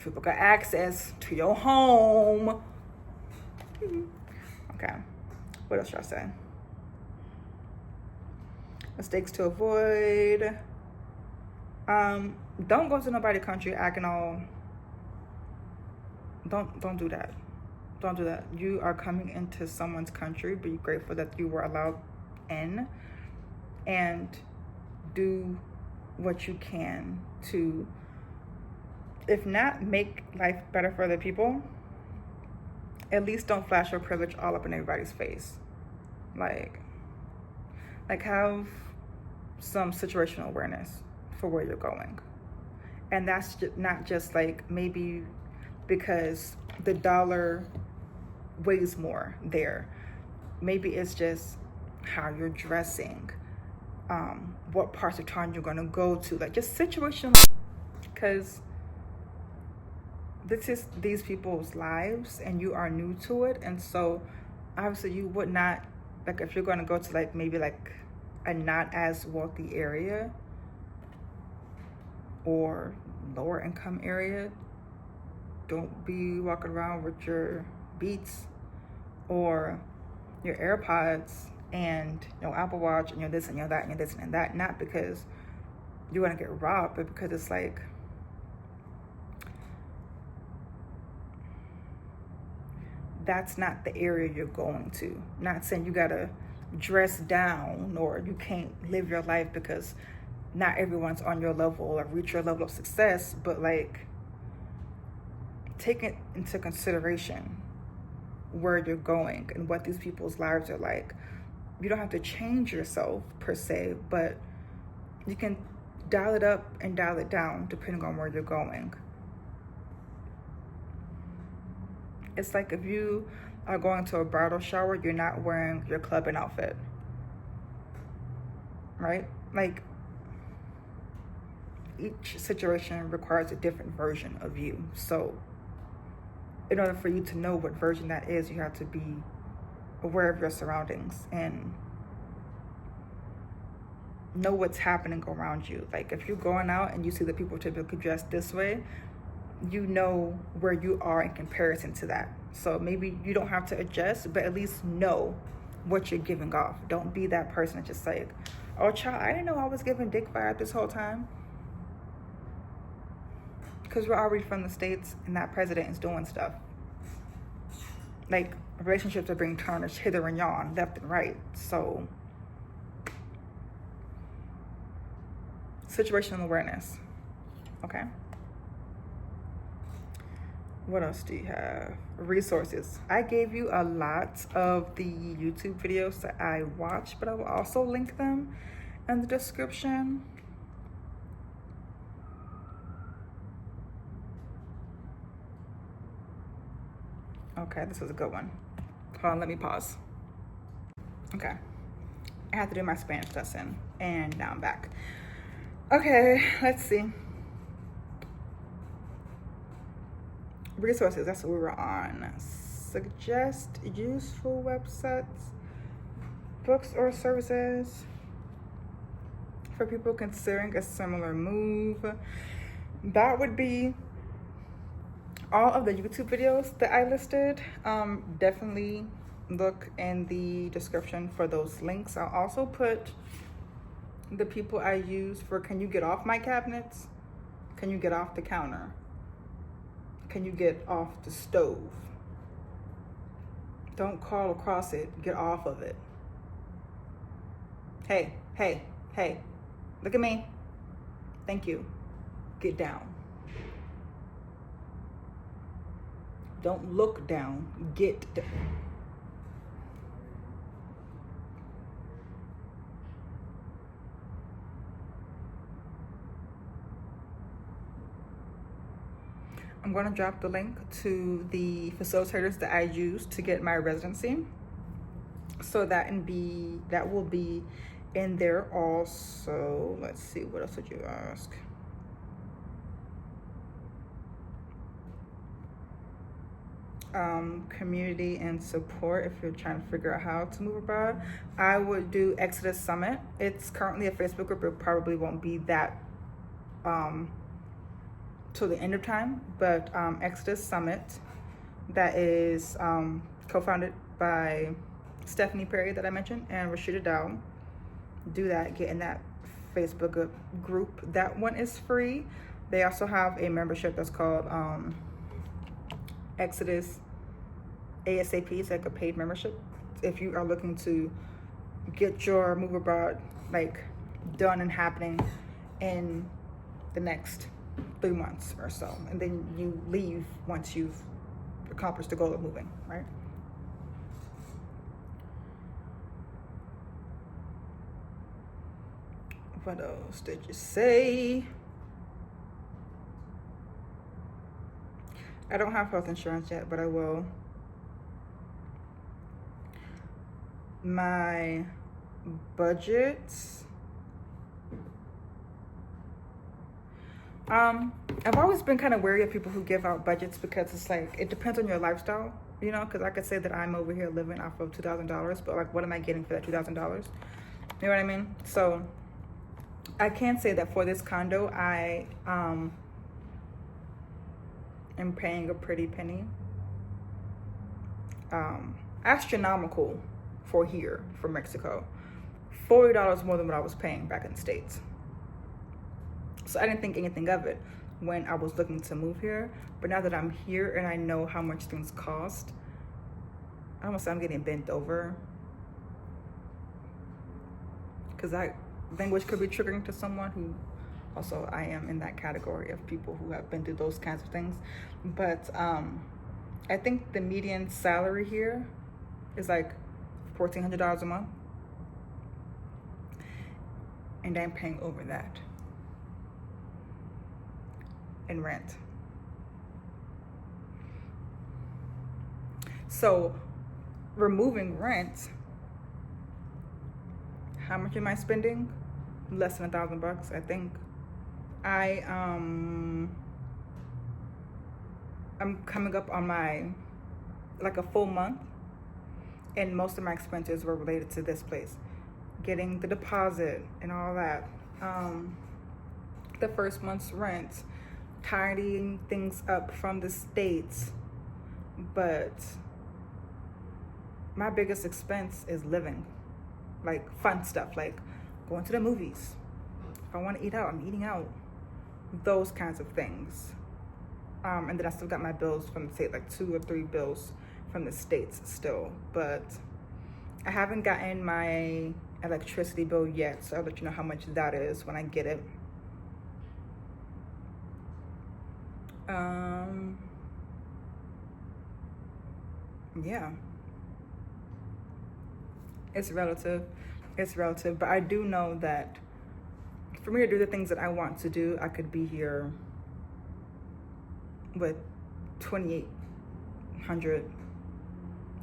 people got access to your home. Okay. What else should I say? Mistakes to avoid. Don't go to nobody's country acting all. Don't do that. Don't do that. You are coming into someone's country. Be grateful that you were allowed in, and do what you can to, if not make life better for other people, at least don't flash your privilege all up in everybody's face. Like have some situational awareness for where you're going. And that's not just like maybe because the dollar weighs more there. Maybe it's just how you're dressing, what parts of town you're gonna go to, like just situational, because this is these people's lives and you are new to it. And so obviously you would not, like if you're gonna go to like maybe like a not as wealthy area or lower income area, don't be walking around with your Beats or your AirPods and your Apple Watch and your this and your that and your this and that. Not because you're gonna get robbed, but because it's like, that's not the area you're going to. Not saying you gotta dress down or you can't live your life because not everyone's on your level or reach your level of success, but like take it into consideration where you're going and what these people's lives are like. You don't have to change yourself per se, but you can dial it up and dial it down depending on where you're going. It's like if you are going to a bridal shower, you're not wearing your clubbing outfit, right? Like each situation requires a different version of you. So in order for you to know what version that is, you have to be aware of your surroundings and know what's happening around you. Like if you're going out and you see that people typically dress this way, you know where you are in comparison to that. So maybe you don't have to adjust, but at least know what you're giving off. Don't be that person that's just like, oh child, I didn't know I was giving dick vibe this whole time. Because we're already from the States and that president is doing stuff. Like relationships are being tarnished hither and yon, left and right. So situational awareness. Okay. What else do you have? Resources. I gave you a lot of the YouTube videos that I watched, but I will also link them in the description. Okay, this was a good one. Hold on, let me pause. Okay. I had to do my Spanish lesson and now I'm back. Okay, let's see. Resources, that's what we were on. Suggest useful websites, books or services for people considering a similar move. That would be all of the YouTube videos that I listed. Definitely look in the description for those links. I'll also put the people I use for can you get off my cabinets? Can you get off the counter? Can you get off the stove? Don't crawl across it, get off of it. Hey, hey, hey, look at me. Thank you. Get down. Don't look down, get down. I'm going to drop the link to the facilitators that I use to get my residency. So that will be in there also. Let's see, what else did you ask? Community and support if you're trying to figure out how to move abroad. I would do Exodus Summit. It's currently a Facebook group. It probably won't be that till the end of time, but Exodus Summit, that is co-founded by Stephanie Perry that I mentioned and Rashida Dow. Do that, get in that Facebook group. That one is free. They also have a membership that's called Exodus ASAP. It's like a paid membership if you are looking to get your move abroad like done and happening in the next 3 months or so, and then you leave once you've accomplished the goal of moving, right? What else did you say? I don't have health insurance yet, but I will. my budget, I've always been kind of wary of people who give out budgets because it's like, it depends on your lifestyle, you know, because I could say that I'm over here living off of $2,000, but like, what am I getting for that $2,000? You know what I mean? So I can say that for this condo, I am paying a pretty penny. Astronomical for here, for Mexico. $40 more than what I was paying back in the States. So I didn't think anything of it when I was looking to move here. But now that I'm here and I know how much things cost, I almost say I'm getting bent over. Because that language could be triggering to someone who, also I am in that category of people who have been through those kinds of things. But I think the median salary here is like $1,400 a month. And I'm paying over that in rent. So removing rent, how much am I spending? Less than $1,000, I think. I'm coming up on my, like a full month, and most of my expenses were related to this place. Getting the deposit and all that. The first month's rent, tidying things up from the States. But my biggest expense is living. Like fun stuff, like going to the movies. If I want to eat out, I'm eating out. Those kinds of things. And then I still got my bills from the state, like 2 or 3 bills from the States still. But I haven't gotten my electricity bill yet, so I'll let you know how much that is when I get it. Yeah. It's relative, but I do know that for me to do the things that I want to do, I could be here with $2,800,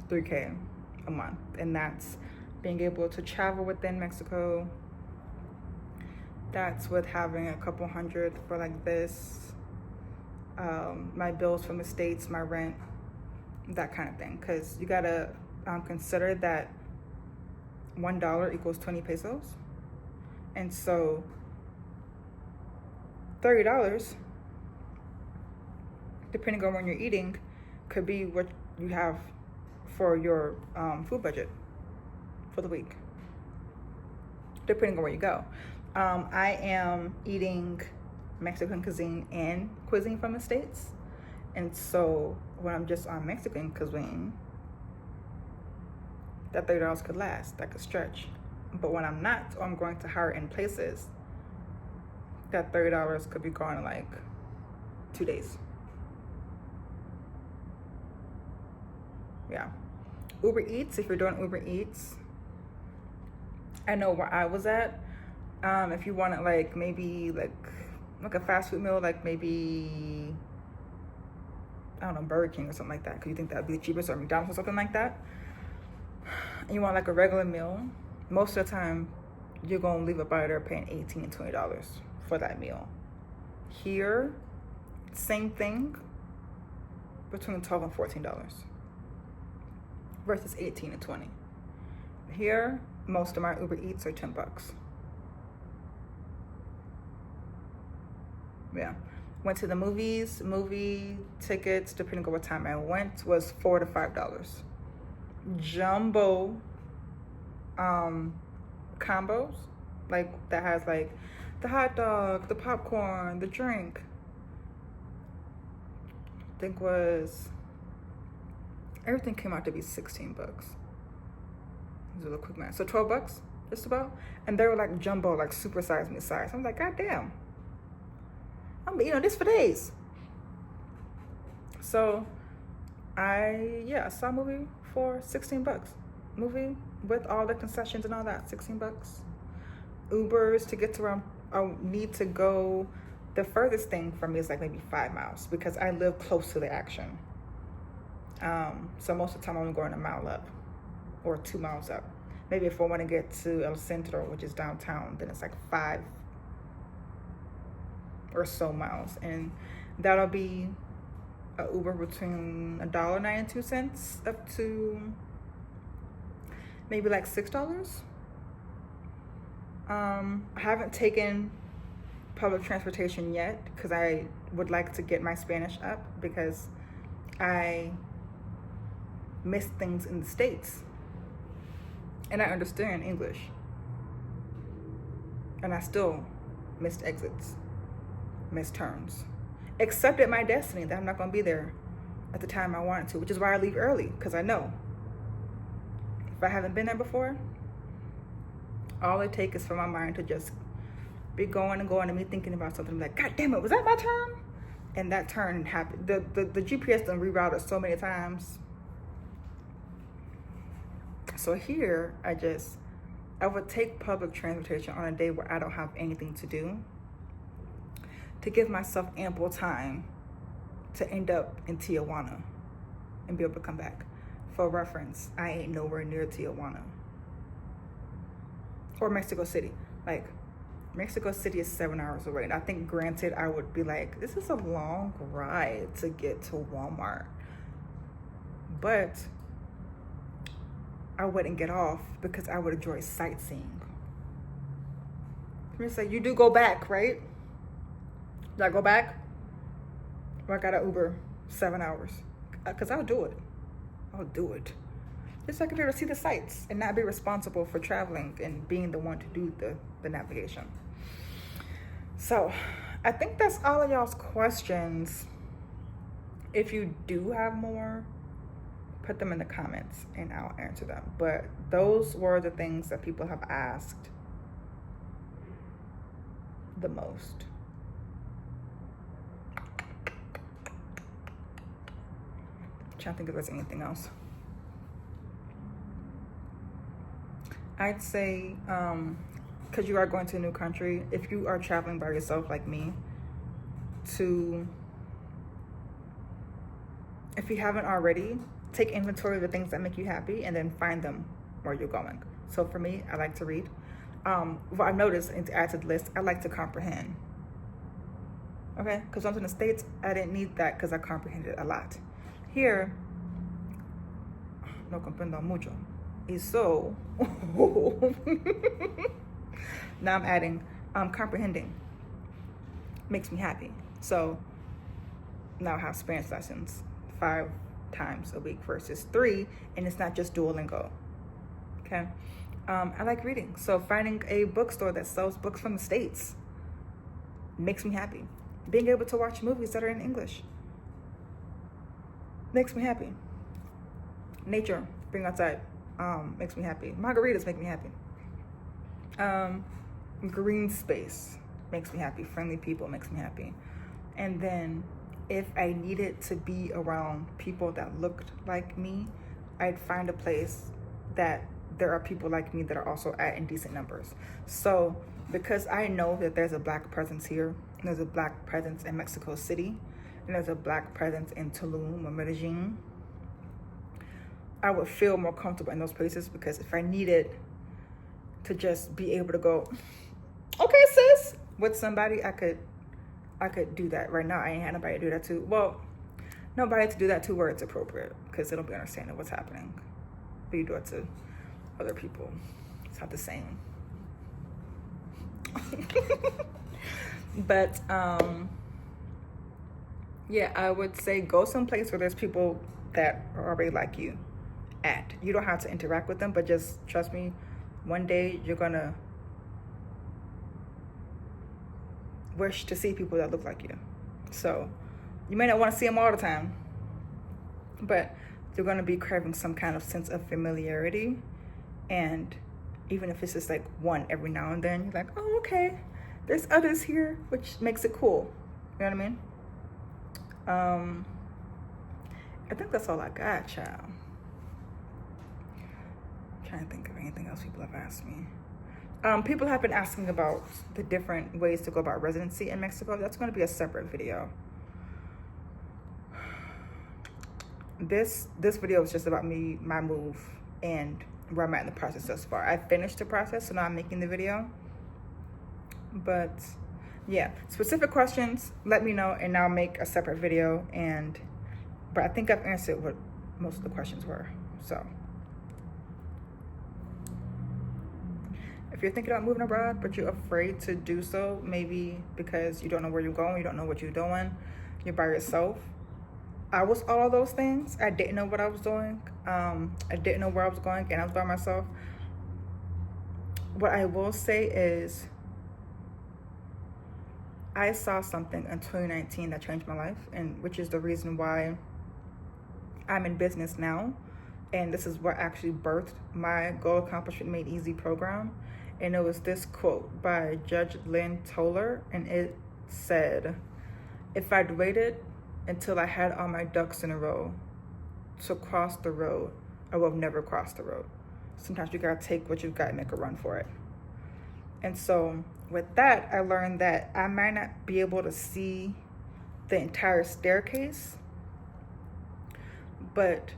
$3K a month, and that's being able to travel within Mexico. That's with having a couple hundred for like this, my bills from the States, my rent, that kind of thing. Because you gotta consider that $1 equals 20 pesos, and so $30, depending on when you're eating, could be what you have for your food budget for the week, depending on where you go. I am eating Mexican cuisine and cuisine from the States, and so when I'm just on Mexican cuisine, that $30 could last, that could stretch. But when I'm not, or I'm going to higher end places, that $30 could be gone in like 2 days. Yeah. Uber Eats, if you're doing Uber Eats, I know where I was at. If you wanted like maybe like a fast food meal, like maybe, I don't know, Burger King or something like that, because you think that'd be the cheapest, or McDonald's or something like that, and you want like a regular meal, most of the time you're gonna leave up out of there paying $18 and $20 for that meal. Here, same thing, between $12 and $14 versus $18 and $20. Here, most of my Uber Eats are $10. Yeah. Went to the movies. Movie tickets, depending on what time I went, was $4 to $5. Jumbo combos, like that has like the hot dog, the popcorn, the drink, I think was, everything came out to be $16. This is a little quick math. So $12, just about. And they were like jumbo, like super size me size. I'm like, God damn, I'm eating this for days. So I saw a movie for $16. Movie with all the concessions and all that, $16. Ubers to get to where I need to go. The furthest thing for me is like maybe 5 miles, because I live close to the action. So most of the time I'm going a mile up or 2 miles up. Maybe if I want to get to El Centro, which is downtown, then it's like 5 or so miles, and that'll be a Uber between $1.92 up to maybe like $6. I haven't taken public transportation yet because I would like to get my Spanish up, because I miss things in the States and I understand English, and I still missed exits, missed turns, accepted my destiny that I'm not going to be there at the time I wanted to, which is why I leave early, because I know if I haven't been there before, all it takes is for my mind to just be going and going and me thinking about something like, God damn it, was that my turn? And that turn happened. The GPS done rerouted so many times. So here, I would take public transportation on a day where I don't have anything to do, to give myself ample time to end up in Tijuana and be able to come back. For reference, I ain't nowhere near Tijuana. Or Mexico City. Like, Mexico City is 7 hours away. And I think, granted, I would be like, this is a long ride to get to Walmart. But I wouldn't get off because I would enjoy sightseeing. Let me say, you do go back, right? Did I go back? Or I got an Uber 7 hours? Because I'll do it. I'll do it. Just so I can be able to see the sights and not be responsible for traveling and being the one to do the navigation. So I think that's all of y'all's questions. If you do have more, put them in the comments and I'll answer them. But those were the things that people have asked the most. I'm trying to think if there's anything else. I'd say, because you are going to a new country, if you are traveling by yourself like me, if you haven't already, take inventory of the things that make you happy and then find them where you're going. So for me, I like to read. What I noticed, and to add to the list, I like to comprehend. Okay? Because when I was in the States, I didn't need that because I comprehended a lot. Here, no comprendo mucho. Y so, now I'm adding comprehending. Makes me happy. So now I have Spanish lessons 5 times a week versus 3, and it's not just Duolingo. Okay? I like reading. So finding a bookstore that sells books from the States makes me happy. Being able to watch movies that are in English makes me happy. Nature, being outside, makes me happy. Margaritas make me happy. Green space makes me happy. Friendly people makes me happy. And then if I needed to be around people that looked like me, I'd find a place that there are people like me that are also at in decent numbers. So because I know that there's a Black presence here, and there's a Black presence in Mexico City, and there's a Black presence in Tulum or Medellin, I would feel more comfortable in those places, because if I needed to just be able to go, okay, sis, with somebody, I could do that. Right now, I ain't had nobody to do that to. Well, nobody to do that to where it's appropriate, because they don't be understanding what's happening. But you do it to other people. It's not the same. But yeah, I would say go someplace where there's people that are already like you at. You don't have to interact with them, but just trust me, one day you're gonna wish to see people that look like you. So you may not want to see them all the time, but you're gonna be craving some kind of sense of familiarity. And even if it's just like one every now and then, you're like, oh, okay, there's others here, which makes it cool. You know what I mean? I think that's all I got, child. I'm trying to think of anything else people have asked me. People have been asking about the different ways to go about residency in Mexico. That's going to be a separate video. This video is just about me, my move, and where I'm at in the process thus far. I finished the process, so now I'm making the video. But yeah, specific questions, let me know, and I'll make a separate video. But I think I've answered what most of the questions were. So if you're thinking about moving abroad, but you're afraid to do so, maybe because you don't know where you're going, you don't know what you're doing, you're by yourself. I was all of those things. I didn't know what I was doing. I didn't know where I was going, and I was by myself. What I will say is, I saw something in 2019 that changed my life, and which is the reason why I'm in business now. And this is what actually birthed my Goal Accomplishment Made Easy program. And it was this quote by Judge Lynn Toller, and it said, "If I'd waited until I had all my ducks in a row to cross the road, I would have never crossed the road." Sometimes you gotta take what you've got and make a run for it. And so with that, I learned that I might not be able to see the entire staircase, but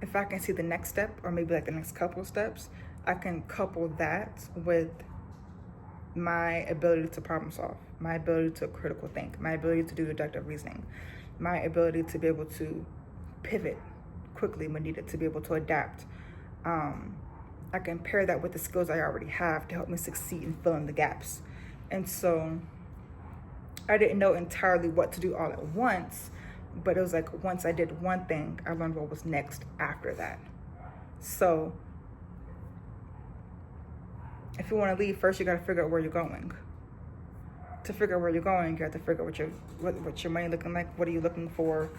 if I can see the next step, or maybe like the next couple of steps, I can couple that with my ability to problem solve, my ability to critical think, my ability to do deductive reasoning, my ability to be able to pivot quickly when needed, to be able to adapt. I can pair that with the skills I already have to help me succeed in filling the gaps. And so I didn't know entirely what to do all at once, but it was like once I did one thing, I learned what was next after that. So if you want to leave, first you got to figure out where you're going. To figure out where you're going, you have to figure out what your money looking like. What are you looking for?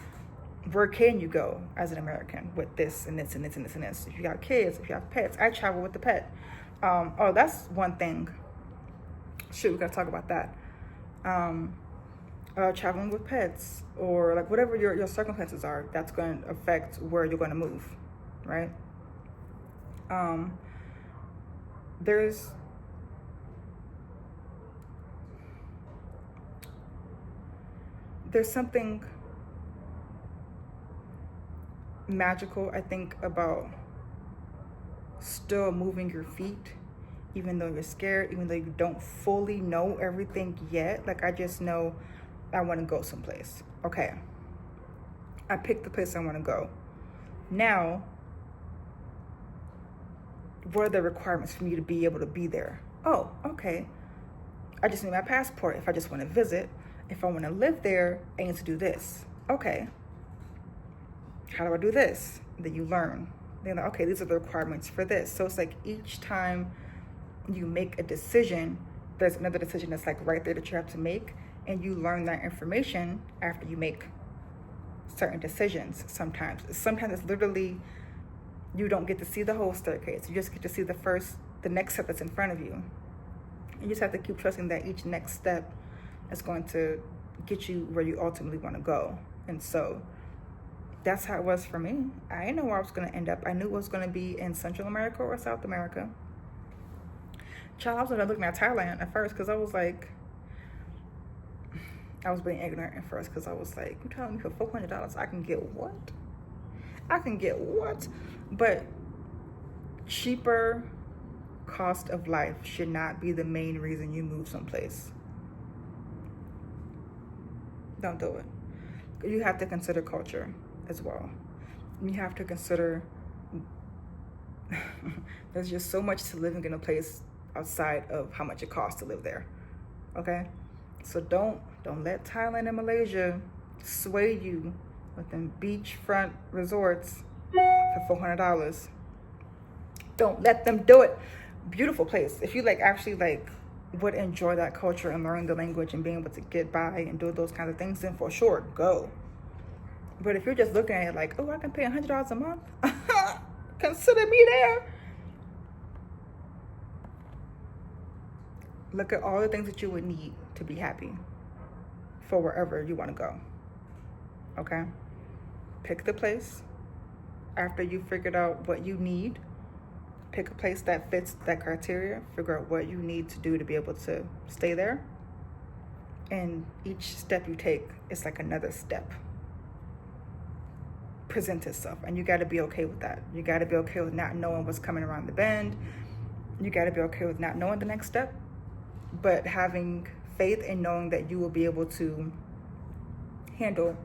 Where can you go as an American with this and this and this and this and this? If you got kids, if you have pets, I travel with the pet. Oh, that's one thing. Shoot, we gotta talk about that. Traveling with pets, or like whatever your circumstances are, that's going to affect where you're going to move, right? There's something magical, I think, about still moving your feet, even though you're scared, even though you don't fully know everything yet. Like, I just know I want to go someplace. Okay, I picked the place I want to go. Now, what are the requirements for me to be able to be there? Oh, okay, I just need my passport if I just want to visit. If I want to live there, I need to do this. Okay, how do I do this? Then you learn. Then like, okay, these are the requirements for this. So it's like each time you make a decision, there's another decision that's like right there that you have to make, and you learn that information after you make certain decisions. Sometimes it's literally, you don't get to see the whole staircase. You just get to see the next step that's in front of you. You just have to keep trusting that each next step is going to get you where you ultimately want to go. And so that's how it was for me. I didn't know where I was going to end up. I knew it was going to be in Central America or South America. Child, I was looking at Thailand at first because I was like, I was being ignorant at first because I was like, you're telling me for $400 I can get what? I can get what? But cheaper cost of life should not be the main reason you move someplace. Don't do it. You have to consider culture as well. You have to consider there's just so much to living in a place outside of how much it costs to live there. Okay? So don't let Thailand and Malaysia sway you with them beachfront resorts for $400. Don't let them do it. Beautiful place. If you actually would enjoy that culture and learn the language and being able to get by and do those kinds of things, then for sure, go. But if you're just looking at it like, oh, I can pay $100 a month, consider me there. Look at all the things that you would need to be happy for wherever you want to go. Okay? Pick the place. After you figured out what you need, pick a place that fits that criteria. Figure out what you need to do to be able to stay there. And each step you take is like another step. present itself. And you got to be okay with that. You got to be okay with not knowing what's coming around the bend. You got to be okay with not knowing the next step, but having faith in knowing that you will be able to handle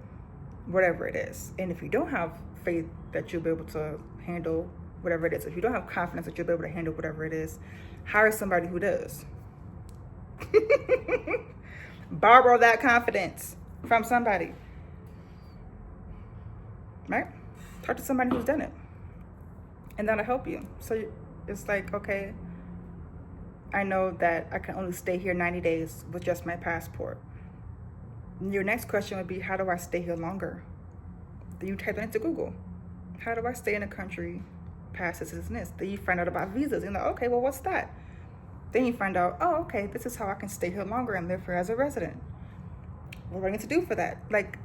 whatever it is. And if you don't have faith that you'll be able to handle whatever it is, if you don't have confidence that you'll be able to handle whatever it is, hire somebody who does. Borrow that confidence from somebody, right? Talk to somebody who's done it, and that'll help you. So it's like, okay, I know that I can only stay here 90 days with just my passport. Your next question would be, how do I stay here longer? Then you type that into Google. How do I stay in a country past this and this? Then you find out about visas. You're like, okay, well, what's that? Then you find out, oh, okay, this is how I can stay here longer and live here as a resident. What do I need to do for that? Like,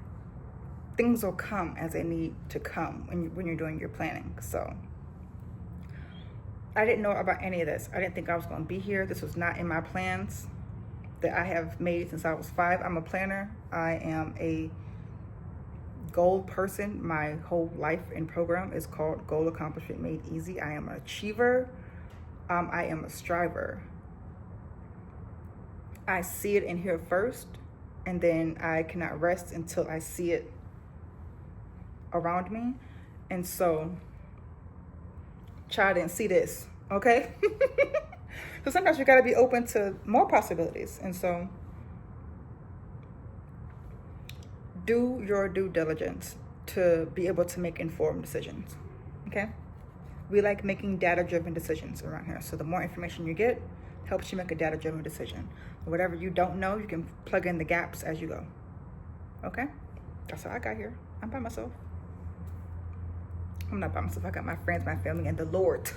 things will come as they need to come when you're doing your planning. So I didn't know about any of this. I didn't think I was going to be here. This was not in my plans that I have made since I was 5. I'm a planner. I am a goal person. My whole life and program is called Goal Accomplishment Made Easy. I am an achiever. I am a striver. I see it and hear it first, and then I cannot rest until I see it around me. And so, child didn't see this, okay? So sometimes you got to be open to more possibilities. And so, do your due diligence to be able to make informed decisions, okay? We like making data-driven decisions around here. So the more information you get helps you make a data-driven decision. Whatever you don't know, you can plug in the gaps as you go, okay? That's how I got here. I'm by myself. I'm not by myself. I got my friends, my family, and the Lord.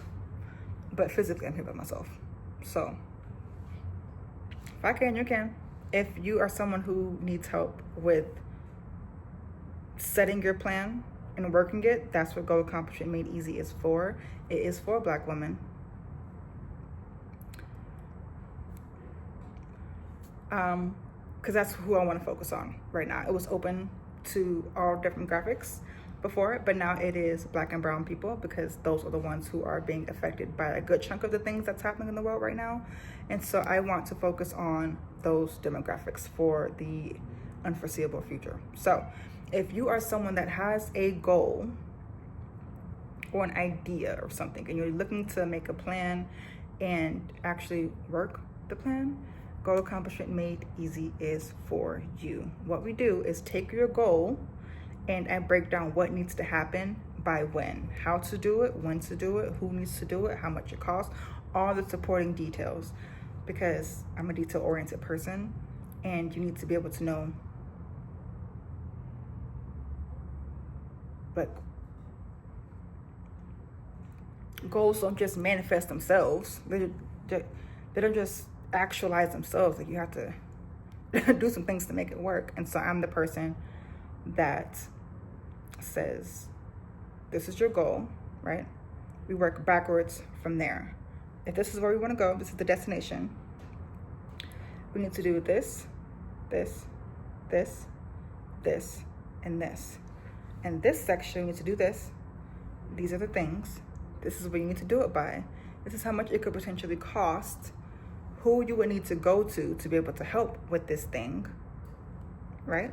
But physically, I'm here by myself. So if I can, you can. If you are someone who needs help with setting your plan and working it, that's what Goal Accomplishment Made Easy is for. It is for Black women. Because that's who I want to focus on right now. It was open to all different graphics before, but now it is Black and brown people, because those are the ones who are being affected by a good chunk of the things that's happening in the world right now. And so I want to focus on those demographics for the unforeseeable future. So if you are someone that has a goal or an idea or something, and you're looking to make a plan and actually work the plan, Goal Accomplishment Made Easy is for you. What we do is take your goal and I break down what needs to happen by when, how to do it, when to do it, who needs to do it, how much it costs, all the supporting details, because I'm a detail-oriented person, and you need to be able to know, like, goals don't just manifest themselves. They don't just actualize themselves. Like, you have to do some things to make it work. And so I'm the person that says, this is your goal, right? We work backwards from there. If this is where we want to go, this is the destination, we need to do this, this, this, this, and this. And this section, you need to do this. These are the things. This is what you need to do it by. This is how much it could potentially cost, who you would need to go to be able to help with this thing, right?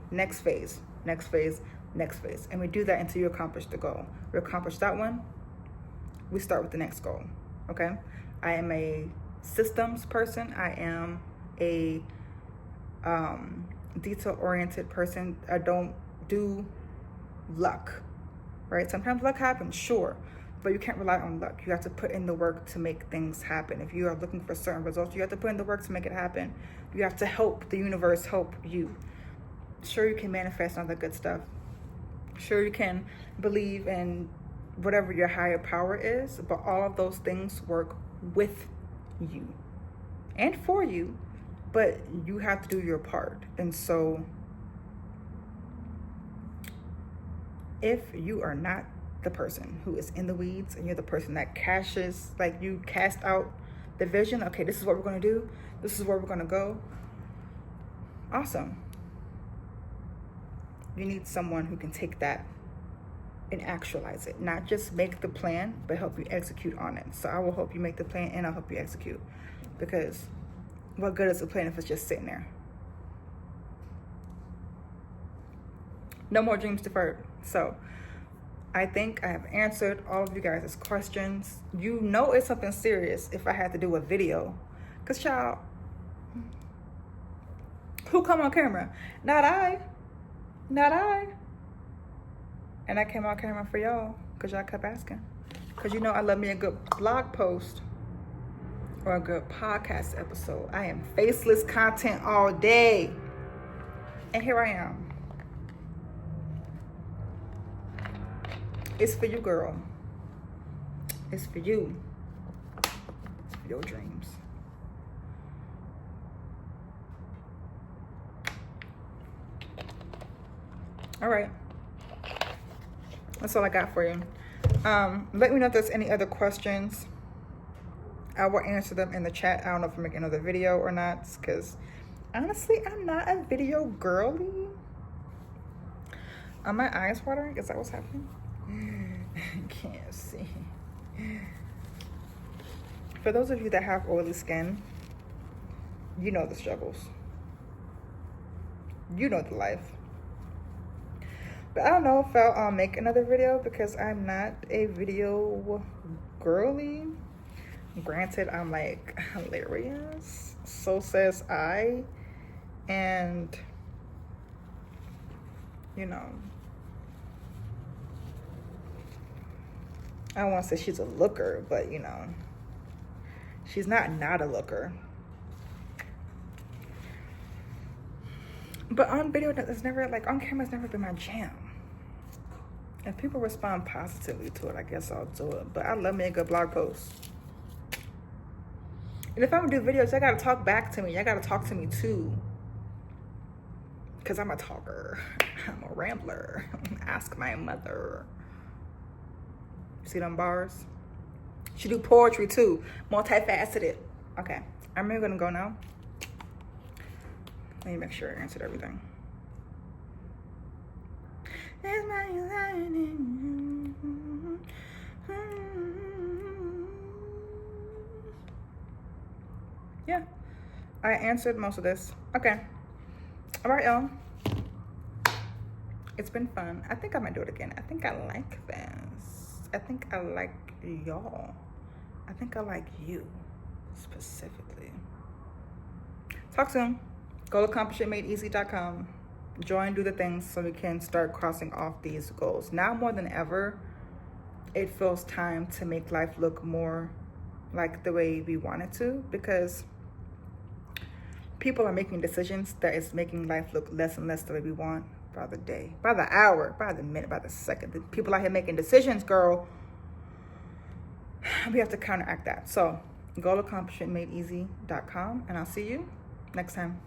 Next phase, next phase, next phase. And we do that until you accomplish the goal. We accomplish that one, we start with the next goal, okay? I am a systems person. I am a detail-oriented person. I don't do luck, right? Sometimes luck happens, sure, but you can't rely on luck. You have to put in the work to make things happen. If you are looking for certain results, you have to put in the work to make it happen. You have to help the universe help you. Sure, you can manifest all the good stuff. Sure, you can believe in whatever your higher power is, but all of those things work with you and for you, but you have to do your part. And so if you are not the person who is in the weeds and you're the person that cashes, like you cast out the vision, okay, this is what we're going to do, this is where we're going to go, awesome. You need someone who can take that and actualize it. Not just make the plan, but help you execute on it. So I will help you make the plan and I'll help you execute. Because what good is a plan if it's just sitting there? No more dreams deferred. So I think I have answered all of you guys' questions. You know it's something serious if I had to do a video. Because, child, who come on camera? Not I. Not I. And I came on camera for y'all because y'all kept asking. Because you know I love me a good blog post or a good podcast episode. I am faceless content all day. And here I am. It's for you, girl. It's for you. Your dreams. All right. That's all I got for you. Let me know if there's any other questions. I will answer them in the chat. I don't know if I'm making another video or not, because honestly, I'm not a video girly. Are my eyes watering? Is that what's happening? Can't see. For those of you that have oily skin, you know the struggles. You know the life. But I don't know if I'll make another video because I'm not a video girly. Granted, I'm like hilarious. So says I. And, you know, I don't want to say she's a looker, but, you know, she's not a looker. But on video, it's never, like, on camera, it's never been my jam. If people respond positively to it, I guess I'll do it. But I love me a good blog post. And if I'm gonna do videos, y'all gotta talk back to me. Y'all gotta talk to me too. Because I'm a talker. I'm a rambler. Ask my mother. See them bars? She do poetry too. Multifaceted. Okay. I'm really gonna go now. Let me make sure I answered everything. Yeah, I answered most of this. Okay. All right, y'all. It's been fun. I think I might do it again. I think I like this. I think I like y'all. I think I like you specifically. Talk soon. Go to accomplishmentmadeeasy.com. Join, do the things so we can start crossing off these goals. Now more than ever, it feels time to make life look more like the way we want it to, because people are making decisions that is making life look less and less the way we want by the day, by the hour, by the minute, by the second. The people out here making decisions, girl. We have to counteract that. So go to accomplishmentmadeeasy.com and I'll see you next time.